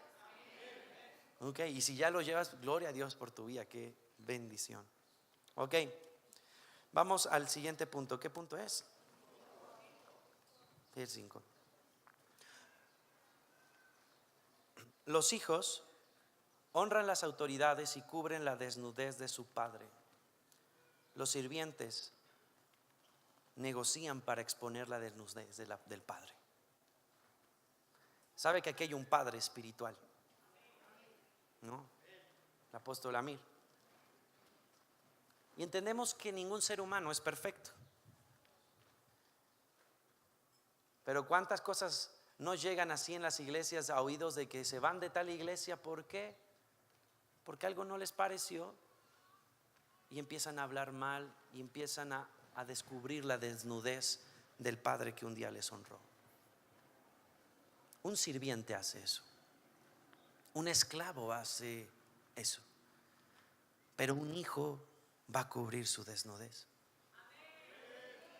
Ok, y si ya lo llevas, gloria a Dios por tu vida, qué bendición. Ok, vamos al siguiente punto. ¿Qué punto es? El 5. Los hijos honran las autoridades y cubren la desnudez de su padre. Los sirvientes negocian para exponer la desnudez del padre. ¿Sabe que aquí hay un padre espiritual? ¿No? El apóstol Amir. Y entendemos que ningún ser humano es perfecto. Pero cuántas cosas no llegan así en las iglesias a oídos de que se van de tal iglesia. ¿Por qué? Porque algo no les pareció y empiezan a hablar mal y empiezan a descubrir la desnudez del Padre que un día les honró. Un sirviente hace eso, un esclavo hace eso, pero un hijo va a cubrir su desnudez.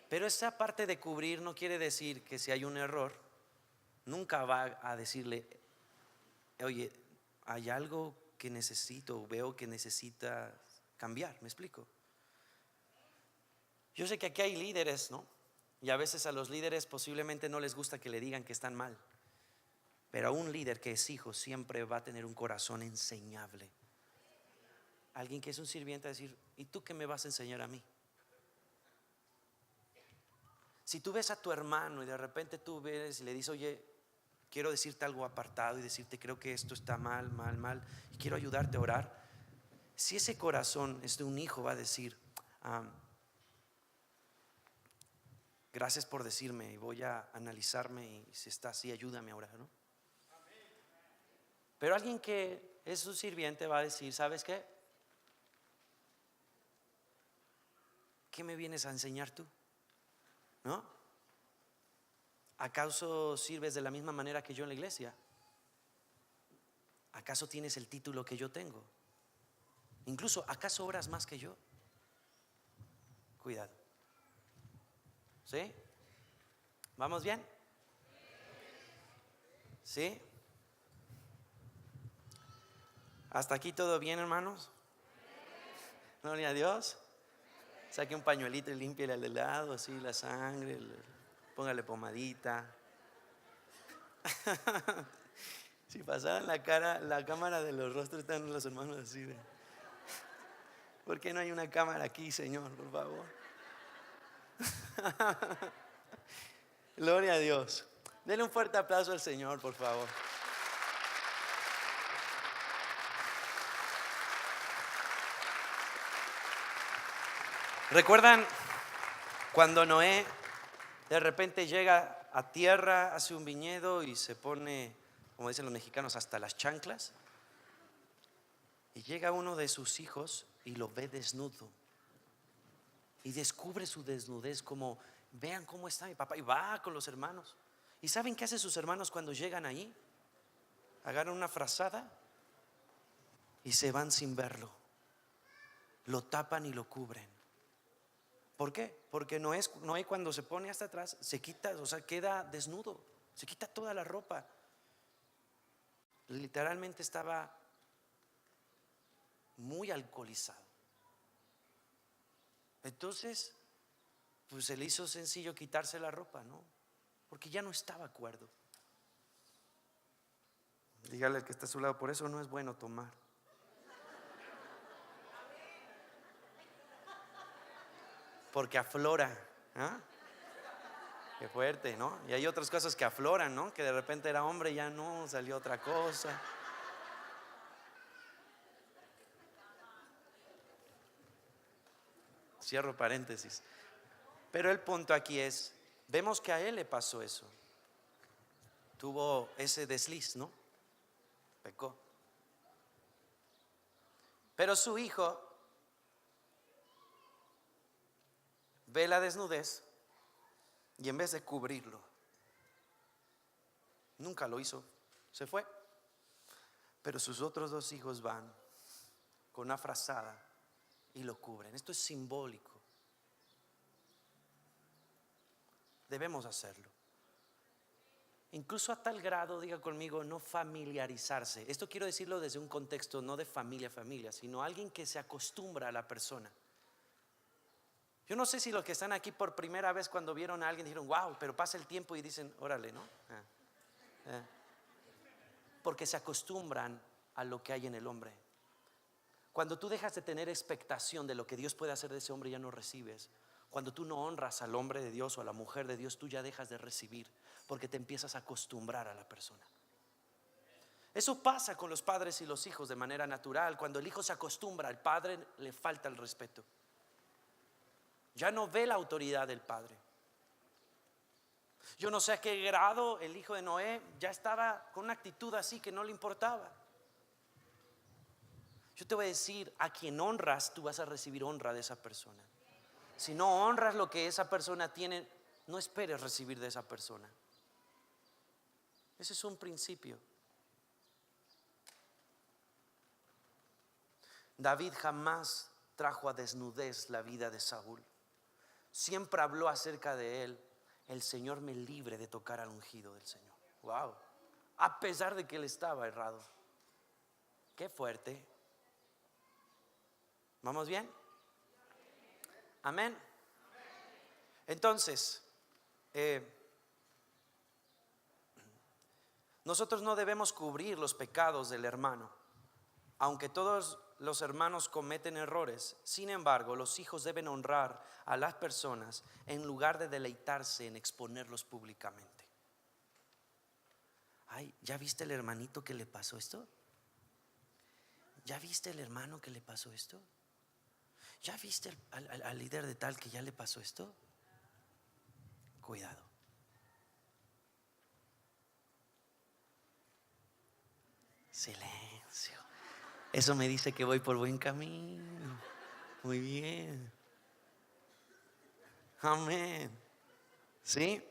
Pero esa parte de cubrir no quiere decir que si hay un error, nunca va a decirle: oye, hay algo que necesito, veo que necesita cambiar. ¿Me explico? Yo sé que aquí hay líderes, ¿no? Y a veces a los líderes posiblemente no les gusta que le digan que están mal, pero a un líder que es hijo siempre va a tener un corazón enseñable. Alguien que es un sirviente va a decir: ¿y tú qué me vas a enseñar a mí? Si tú ves a tu hermano y de repente tú ves y le dices: oye, quiero decirte algo apartado y decirte, creo que esto está mal, mal, mal, y quiero ayudarte a orar. Si ese corazón es de un hijo, va a decir: gracias por decirme y voy a analizarme, y si está así, ayúdame a orar, ¿no? Pero alguien que es un sirviente va a decir: ¿sabes qué? ¿Qué me vienes a enseñar tú? ¿No? ¿Acaso sirves de la misma manera que yo en la iglesia? ¿Acaso tienes el título que yo tengo? Incluso, ¿acaso oras más que yo? Cuidado. ¿Sí? ¿Vamos bien? ¿Sí? ¿Hasta aquí todo bien, hermanos? Gloria a Dios. Saque un pañuelito y límpiale al lado, así la sangre, póngale pomadita. Si pasaran la cámara de los rostros, están los hermanos así de: ¿por qué no hay una cámara aquí, Señor, por favor? Gloria a Dios. Denle un fuerte aplauso al Señor, por favor. ¿Recuerdan cuando Noé de repente llega a tierra, hace un viñedo y se pone, como dicen los mexicanos, hasta las chanclas? Y llega uno de sus hijos y lo ve desnudo y descubre su desnudez, como: vean cómo está mi papá. Y va con los hermanos. ¿Y saben qué hacen sus hermanos cuando llegan ahí? Agarran una frazada y se van sin verlo, lo tapan y lo cubren. ¿Por qué? Porque Noé cuando se pone hasta atrás se quita, o sea, queda desnudo, se quita toda la ropa. Literalmente estaba muy alcoholizado. Entonces, pues se le hizo sencillo quitarse la ropa, ¿no? Porque ya no estaba cuerdo. Dígale al que está a su lado: por eso no es bueno tomar. Porque aflora, ¿ah? Qué fuerte, ¿no? Y hay otras cosas que afloran, ¿no? Que de repente era hombre y ya no, salió otra cosa. Cierro paréntesis. Pero el punto aquí es: vemos que a él le pasó eso. Tuvo ese desliz, ¿no? Pecó. Pero su hijo ve la desnudez y en vez de cubrirlo, nunca lo hizo, se fue. Pero sus otros dos hijos van con una frazada y lo cubren. Esto es simbólico. Debemos hacerlo. Incluso a tal grado, diga conmigo, no familiarizarse. Esto quiero decirlo desde un contexto no de familia, sino alguien que se acostumbra a la persona. Yo no sé si los que están aquí por primera vez, cuando vieron a alguien, dijeron: wow, pero pasa el tiempo y dicen: órale, ¿no? Porque se acostumbran a lo que hay en el hombre. Cuando tú dejas de tener expectación de lo que Dios puede hacer de ese hombre, ya no recibes. Cuando tú no honras al hombre de Dios o a la mujer de Dios, tú ya dejas de recibir, porque te empiezas a acostumbrar a la persona. Eso pasa con los padres y los hijos de manera natural. Cuando el hijo se acostumbra, al padre le falta el respeto. Ya no ve la autoridad del padre. Yo no sé a qué grado el hijo de Noé ya estaba con una actitud así que no le importaba. Yo te voy a decir, a quien honras, tú vas a recibir honra de esa persona. Si no honras lo que esa persona tiene, no esperes recibir de esa persona. Ese es un principio. David jamás trajo a desnudez la vida de Saúl. Siempre habló acerca de él. El Señor me libre de tocar al ungido del Señor. Wow. A pesar de que él estaba errado. Qué fuerte. ¿Vamos bien? Amén. Entonces, nosotros no debemos cubrir los pecados del hermano. Aunque todos los hermanos cometen errores, sin embargo, los hijos deben honrar a las personas en lugar de deleitarse en exponerlos públicamente. Ay, ¿ya viste el hermanito que le pasó esto? ¿Ya viste el hermano que le pasó esto? ¿Ya viste al líder de tal que ya le pasó esto? Cuidado. Silencio. Eso me dice que voy por buen camino. Muy bien. Amén. ¿Sí?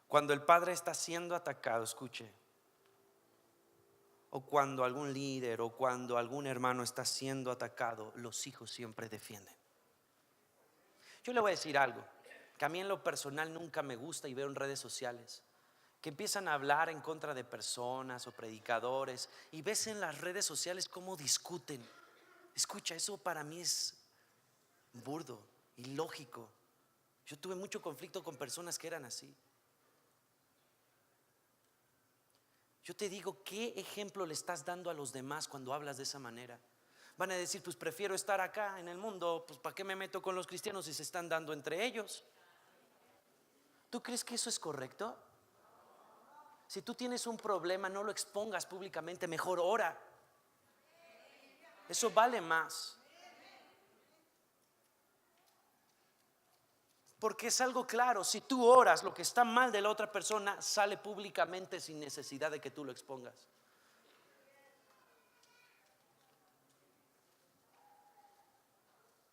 Cuando el padre está siendo atacado, escuche, o cuando algún líder o cuando algún hermano está siendo atacado, los hijos siempre defienden. Yo le voy a decir algo que a mí en lo personal nunca me gusta y veo en redes sociales, que empiezan a hablar en contra de personas o predicadores y ves en las redes sociales cómo discuten. Escucha, eso para mí es burdo, ilógico. Yo tuve mucho conflicto con personas que eran así. Yo te digo, ¿qué ejemplo le estás dando a los demás cuando hablas de esa manera? Van a decir, pues prefiero estar acá en el mundo, pues ¿para qué me meto con los cristianos si se están dando entre ellos? ¿Tú crees que eso es correcto? Si tú tienes un problema, no lo expongas públicamente, mejor ora. Eso vale más. Porque es algo claro, si tú oras, lo que está mal de la otra persona sale públicamente sin necesidad de que tú lo expongas.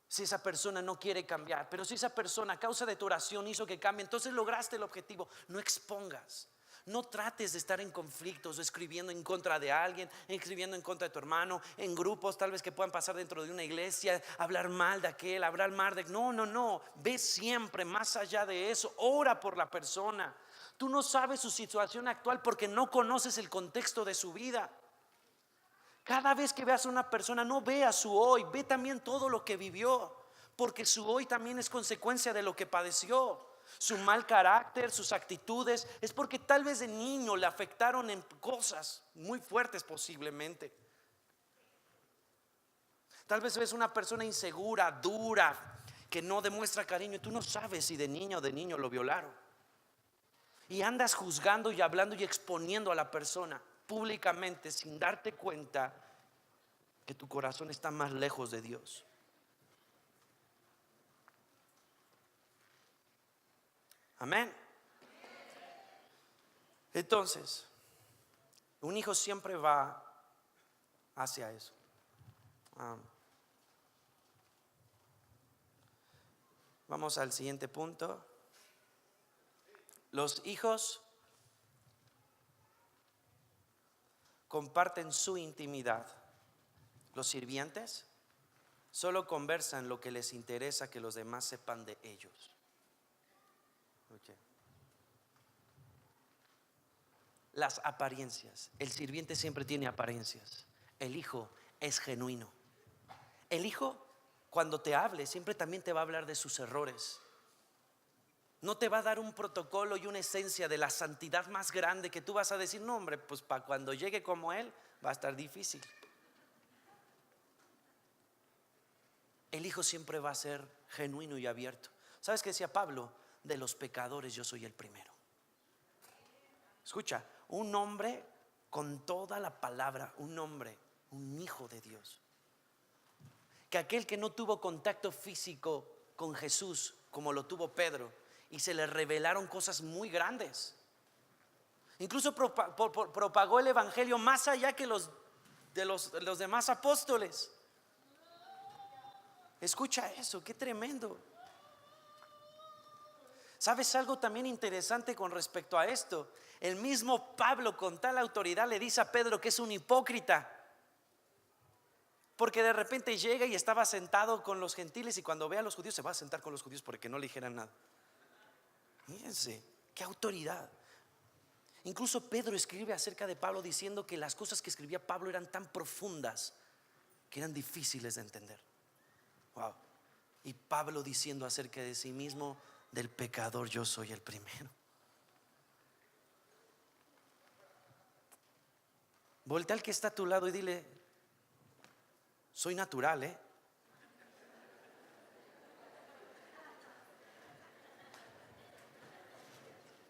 Si esa persona no quiere cambiar, pero si esa persona a causa de tu oración hizo que cambie, entonces lograste el objetivo. No expongas. No trates de estar en conflictos o escribiendo en contra de alguien, escribiendo en contra de tu hermano, en grupos tal vez que puedan pasar dentro de una iglesia, hablar mal de aquel, hablar mal de... No, ve siempre más allá de eso, ora por la persona. Tú no sabes su situación actual porque no conoces el contexto de su vida. Cada vez que veas a una persona, no veas su hoy, ve también todo lo que vivió, porque su hoy también es consecuencia de lo que padeció. Su mal carácter, sus actitudes, es porque tal vez de niño le afectaron en cosas muy fuertes posiblemente. Tal vez ves una persona insegura, dura, que no demuestra cariño y tú no sabes si de niña o de niño lo violaron. Y andas juzgando y hablando y exponiendo a la persona públicamente sin darte cuenta que tu corazón está más lejos de Dios. Amén. Entonces, un hijo siempre va hacia eso. Vamos al siguiente punto. Los hijos comparten su intimidad. Los sirvientes solo conversan lo que les interesa que los demás sepan de ellos. Okay. Las apariencias. El sirviente siempre tiene apariencias. El hijo es genuino. El hijo, cuando te hable, siempre también te va a hablar de sus errores. No te va a dar un protocolo y una esencia de la santidad más grande que tú vas a decir, no hombre, pues para cuando llegue como él va a estar difícil. El hijo siempre va a ser genuino y abierto. ¿Sabes qué decía Pablo? De los pecadores yo soy el primero. Escucha, un hombre con toda la palabra, un hombre, un hijo de Dios, que aquel que no tuvo contacto físico con Jesús como lo tuvo Pedro, y se le revelaron cosas muy grandes. Incluso propagó el evangelio más allá que los demás apóstoles. Escucha eso, qué tremendo. ¿Sabes algo también interesante con respecto a esto? El mismo Pablo con tal autoridad le dice a Pedro que es un hipócrita, porque de repente llega y estaba sentado con los gentiles, y cuando ve a los judíos se va a sentar con los judíos porque no le dijeran nada. Fíjense, qué autoridad. Incluso Pedro escribe acerca de Pablo diciendo que las cosas que escribía Pablo eran tan profundas que eran difíciles de entender. Wow. Y Pablo diciendo acerca de sí mismo: del pecador yo soy el primero. Voltea al que está a tu lado y dile: soy natural, ¿eh?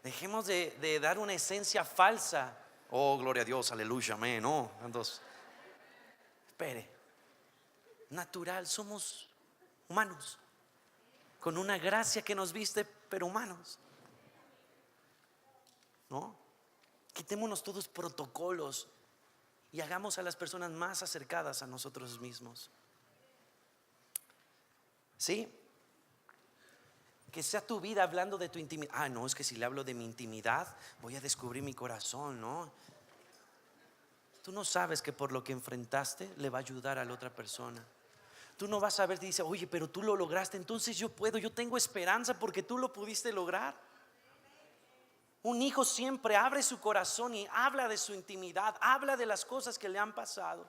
Dejemos de dar una esencia falsa. Oh, gloria a Dios, aleluya, amén. No, entonces, espere. Natural, somos humanos, con una gracia que nos viste, pero humanos, ¿no? Quitémonos todos protocolos y hagamos a las personas más acercadas a nosotros mismos. ¿Sí? Que sea tu vida hablando de tu intimidad. Ah, no, es que si le hablo de mi intimidad voy a descubrir mi corazón, ¿no? Tú no sabes que por lo que enfrentaste le va a ayudar a la otra persona. Tú no vas a ver, te dice: oye, pero tú lo lograste, entonces yo puedo, yo tengo esperanza porque tú lo pudiste lograr. Un hijo siempre abre su corazón y habla de su intimidad, habla de las cosas que le han pasado.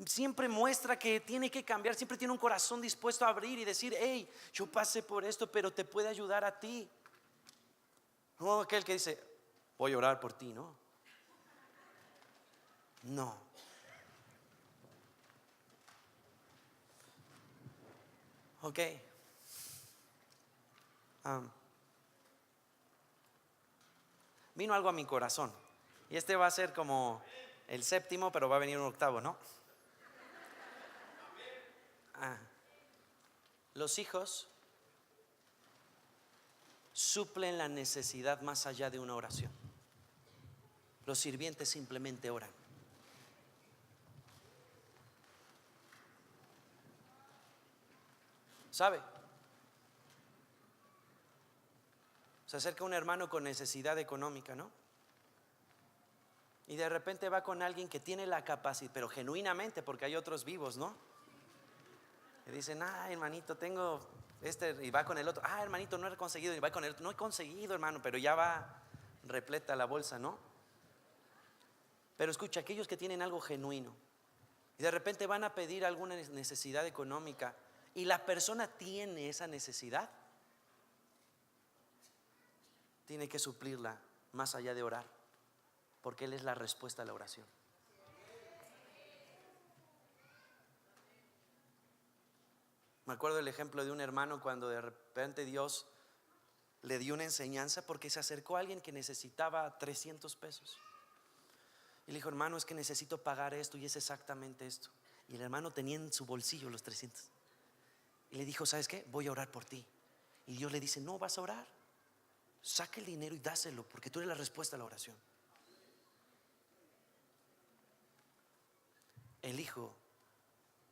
Siempre muestra que tiene que cambiar, siempre tiene un corazón dispuesto a abrir y decir: hey, yo pasé por esto, pero te puede ayudar a ti. No aquel que dice: voy a orar por ti, no. No. Ok. Vino algo a mi corazón, y este va a ser como el séptimo, pero va a venir un octavo, ¿no? Los hijos suplen la necesidad más allá de una oración. Los sirvientes simplemente oran. ¿Sabe? Se acerca un hermano con necesidad económica, ¿no? Y de repente va con alguien que tiene la capacidad, pero genuinamente, porque hay otros vivos, ¿no? Le dicen: ah, hermanito, tengo y va con el otro: ah, hermanito, no he conseguido. Y va con el otro: no he conseguido, hermano, pero ya va repleta la bolsa, ¿no? Pero escucha, aquellos que tienen algo genuino y de repente van a pedir alguna necesidad económica, y la persona tiene esa necesidad, tiene que suplirla más allá de orar, porque Él es la respuesta a la oración. Me acuerdo del ejemplo de un hermano cuando de repente Dios le dio una enseñanza, porque se acercó a alguien que necesitaba 300 pesos. Y le dijo: hermano, es que necesito pagar esto, y es exactamente esto. Y el hermano tenía en su bolsillo los 300. Y le dijo: ¿sabes qué? Voy a orar por ti. Y Dios le dice: no vas a orar, saca el dinero y dáselo, porque tú eres la respuesta a la oración. El hijo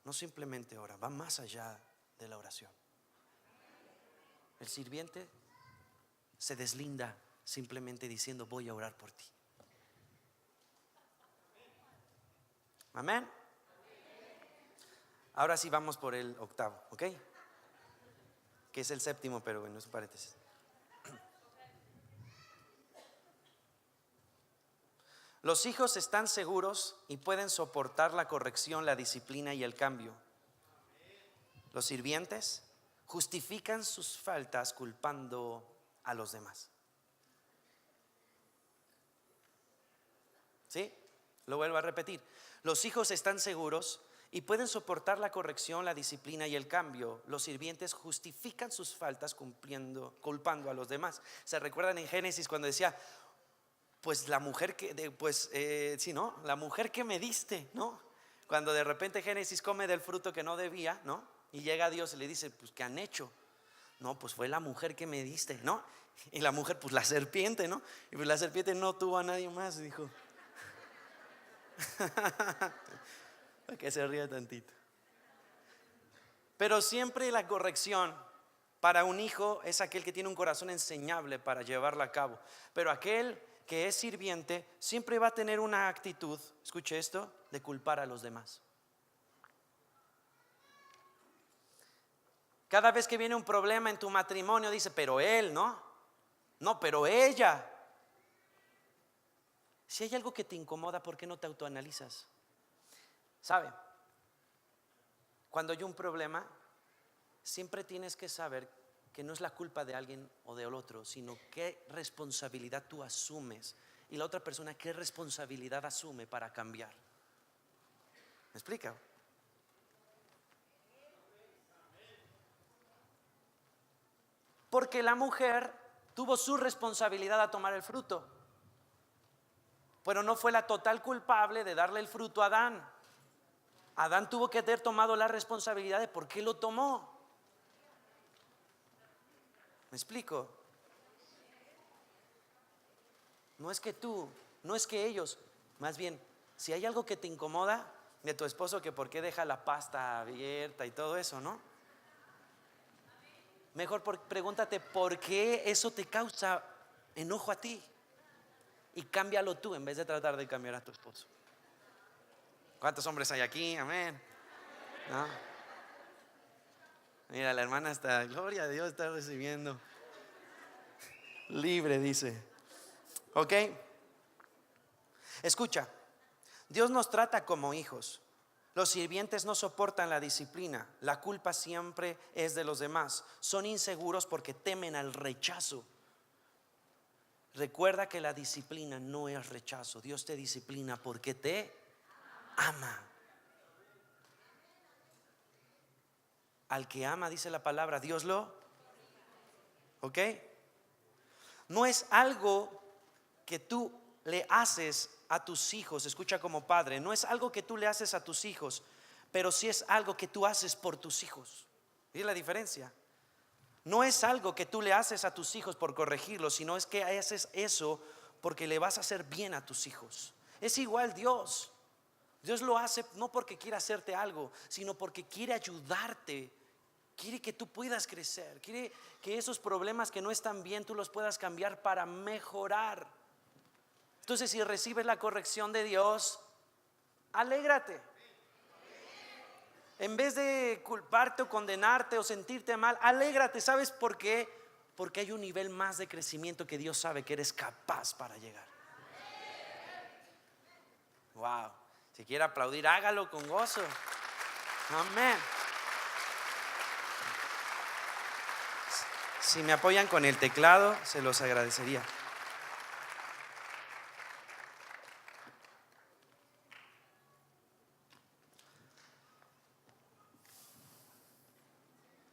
no simplemente ora, va más allá de la oración. El sirviente se deslinda simplemente diciendo: voy a orar por ti. Amén. Ahora sí vamos por el octavo, ¿ok? Que es el séptimo, pero bueno, es un paréntesis. Los hijos están seguros y pueden soportar la corrección, la disciplina y el cambio. Los sirvientes justifican sus faltas culpando a los demás. ¿Sí? Lo vuelvo a repetir. Los hijos están seguros y pueden soportar la corrección, la disciplina y el cambio. Los sirvientes justifican sus faltas culpando a los demás. ¿Se recuerdan en Génesis cuando decía: pues la mujer que, sí, ¿no? La mujer que me diste, ¿no? Cuando de repente Génesis come del fruto que no debía, ¿no? Y llega Dios y le dice: pues ¿qué han hecho? No, pues fue la mujer que me diste, ¿no? Y la mujer, pues la serpiente, ¿no? Y pues la serpiente no tuvo a nadie más, dijo. Para que se ría tantito. Pero siempre la corrección para un hijo es aquel que tiene un corazón enseñable para llevarla a cabo. Pero aquel que es sirviente siempre va a tener una actitud, escuche esto, de culpar a los demás. Cada vez que viene un problema en tu matrimonio, dice, pero él, ¿no? No, pero ella. Si hay algo que te incomoda, ¿por qué no te autoanalizas? ¿Sabe? Cuando hay un problema, siempre tienes que saber que no es la culpa de alguien o del otro, sino qué responsabilidad tú asumes y la otra persona qué responsabilidad asume para cambiar. ¿Me explica? Porque la mujer tuvo su responsabilidad a tomar el fruto, pero no fue la total culpable de darle el fruto a Adán. Adán tuvo que haber tomado la responsabilidad de por qué lo tomó. ¿Me explico? No es que tú, no es que ellos, más bien, si hay algo que te incomoda de tu esposo, que por qué deja la pasta abierta y todo eso, ¿no? Mejor pregúntate por qué eso te causa enojo a ti y cámbialo tú en vez de tratar de cambiar a tu esposo. ¿Cuántos hombres hay aquí? Amén. ¿No? Mira, la hermana está, gloria a Dios, está recibiendo. Libre, dice. ¿Ok? Escucha, Dios nos trata como hijos. Los sirvientes no soportan la disciplina. La culpa siempre es de los demás. Son inseguros porque temen al rechazo. Recuerda que la disciplina no es rechazo. Dios te disciplina porque te ama. Al que ama, dice la palabra, Dios lo. ¿Ok? No es algo que tú le haces a tus hijos. Escucha, como padre, no es algo que tú le haces a tus hijos, pero sí es algo que tú haces por tus hijos. ¿Ves la diferencia? No es algo que tú le haces a tus hijos por corregirlos, sino es que haces eso porque le vas a hacer bien a tus hijos. Es igual Dios. Dios lo hace no porque quiera hacerte algo, sino porque quiere ayudarte. Quiere que tú puedas crecer. Quiere que esos problemas que no están bien tú los puedas cambiar para mejorar. Entonces, si recibes la corrección de Dios, alégrate. En vez de culparte o condenarte o sentirte mal, alégrate. ¿Sabes por qué? Porque hay un nivel más de crecimiento que Dios sabe que eres capaz para llegar. Wow. Si quiere aplaudir, hágalo con gozo. Amén. Si me apoyan con el teclado, se los agradecería.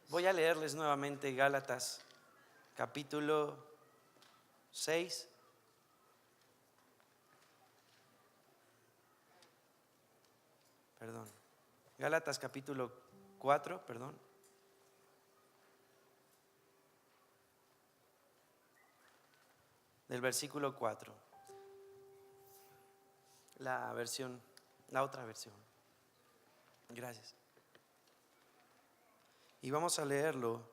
Voy a leerles nuevamente Gálatas capítulo 6. Perdón. Gálatas capítulo 4, perdón. Del versículo 4. La otra versión. Gracias. Y vamos a leerlo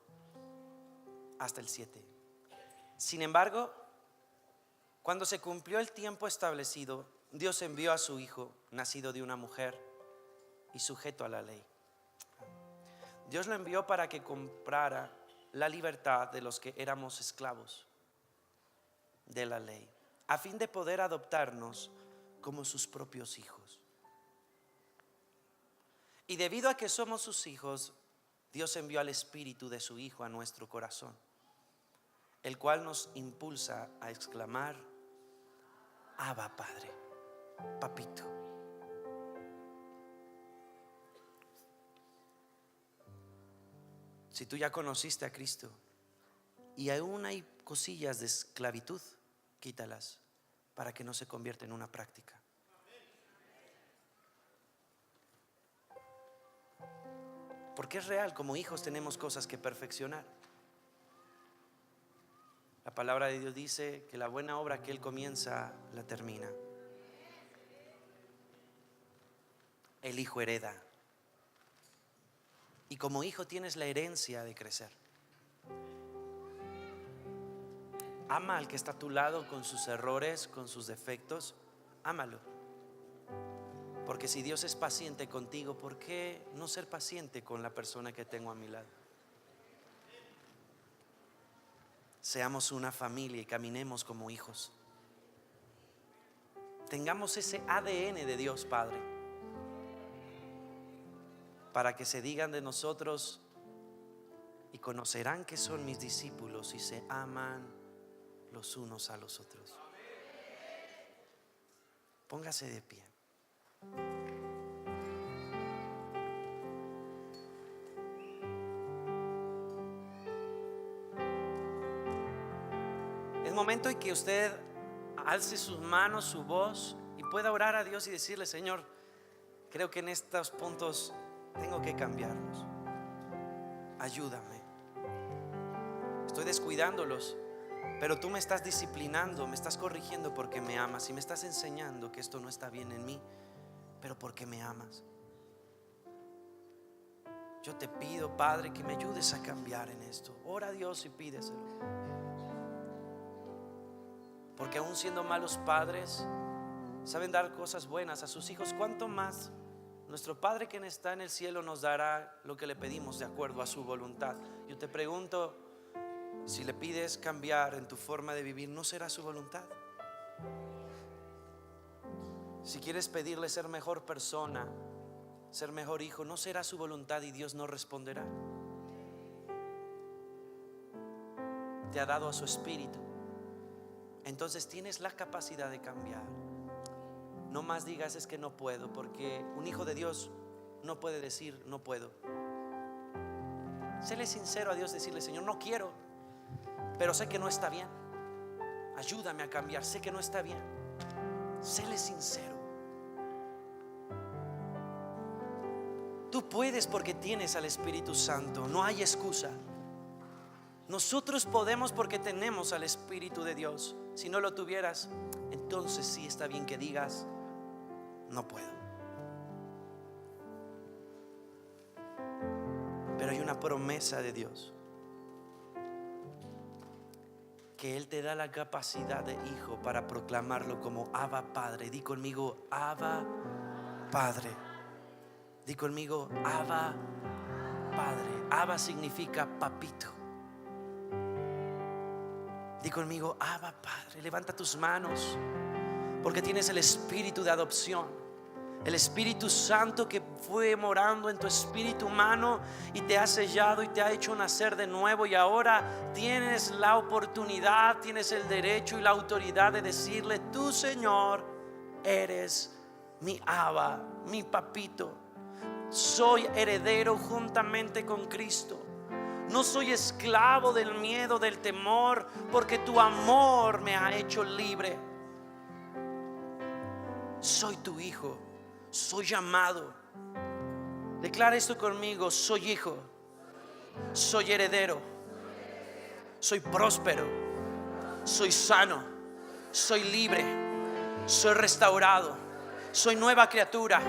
hasta el 7. Sin embargo, cuando se cumplió el tiempo establecido, Dios envió a su Hijo, nacido de una mujer y sujeto a la ley. Dios lo envió para que comprara la libertad de los que éramos esclavos de la ley, a fin de poder adoptarnos como sus propios hijos. Y debido a que somos sus hijos, Dios envió al Espíritu de su Hijo a nuestro corazón, el cual nos impulsa a exclamar: Abba, Padre, papito. Si tú ya conociste a Cristo y aún hay cosillas de esclavitud, quítalas para que no se convierta en una práctica. Porque es real, como hijos tenemos cosas que perfeccionar. La palabra de Dios dice que la buena obra que Él comienza, la termina. El hijo hereda. Y como hijo tienes la herencia de crecer. Ama al que está a tu lado con sus errores, con sus defectos. Ámalo. Porque si Dios es paciente contigo, ¿por qué no ser paciente con la persona que tengo a mi lado? Seamos una familia y caminemos como hijos. Tengamos ese ADN de Dios Padre, para que se digan de nosotros: y conocerán que son mis discípulos y se aman los unos a los otros. Póngase de pie. Es momento en que usted alce sus manos, su voz, y pueda orar a Dios y decirle: Señor, creo que en estos puntos tengo que cambiarlos. Ayúdame. Estoy descuidándolos, pero tú me estás disciplinando, me estás corrigiendo porque me amas y me estás enseñando que esto no está bien en mí, pero porque me amas. Yo te pido, Padre, que me ayudes a cambiar en esto. Ora a Dios y pídeselo. Porque aún siendo malos padres, saben dar cosas buenas a sus hijos. ¿Cuánto más nuestro Padre que está en el cielo nos dará lo que le pedimos de acuerdo a su voluntad? Yo te pregunto, si le pides cambiar en tu forma de vivir, ¿no será su voluntad? Si quieres pedirle ser mejor persona, ser mejor hijo, ¿no será su voluntad y Dios no responderá? Te ha dado a su espíritu. Entonces tienes la capacidad de cambiar. No más digas: es que no puedo, porque un hijo de Dios no puede decir no puedo. Séle sincero a Dios, decirle: Señor, no quiero, pero sé que no está bien. Ayúdame a cambiar, sé que no está bien. Séle sincero. Tú puedes porque tienes al Espíritu Santo, no hay excusa. Nosotros podemos porque tenemos al Espíritu de Dios. Si no lo tuvieras, entonces sí está bien que digas: no puedo. Pero hay una promesa de Dios, que Él te da la capacidad de hijo para proclamarlo como Abba Padre. Di conmigo: Abba Padre. Di conmigo: Abba Padre. Abba significa papito. Di conmigo: Abba Padre. Levanta tus manos, porque tienes el espíritu de adopción, el Espíritu Santo que fue morando en tu espíritu humano y te ha sellado y te ha hecho nacer de nuevo. Y ahora tienes la oportunidad, tienes el derecho y la autoridad de decirle: tú, Señor, eres mi Abba, mi papito. Soy heredero juntamente con Cristo. No soy esclavo del miedo, del temor, porque tu amor me ha hecho libre. Soy tu hijo, soy llamado. Declara esto conmigo: soy hijo, soy heredero, soy próspero, soy sano, soy libre, soy restaurado, soy nueva criatura.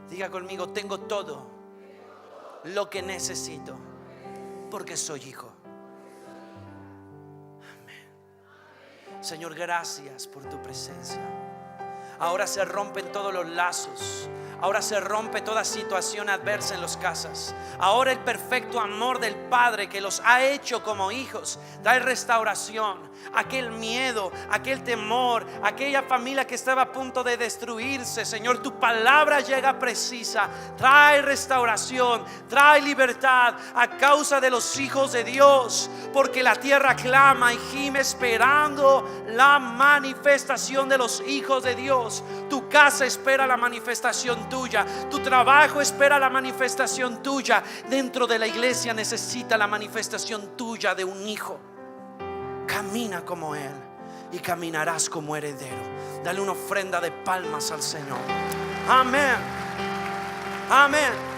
Diga conmigo: tengo todo lo que necesito porque soy hijo. Amén. Señor, gracias por tu presencia. Ahora se rompen todos los lazos. Ahora se rompe toda situación adversa en las casas. Ahora el perfecto amor del Padre que los ha hecho como hijos trae restauración. Aquel miedo, aquel temor, aquella familia que estaba a punto de destruirse, Señor, tu palabra llega precisa. Trae restauración, trae libertad a causa de los hijos de Dios. Porque la tierra clama y gime esperando la manifestación de los hijos de Dios. Tu casa espera la manifestación tuya. Tu trabajo espera la manifestación tuya. Dentro de la iglesia necesita la manifestación tuya de un hijo. Camina como Él y caminarás como heredero. Dale una ofrenda de palmas al Señor. Amén. Amén.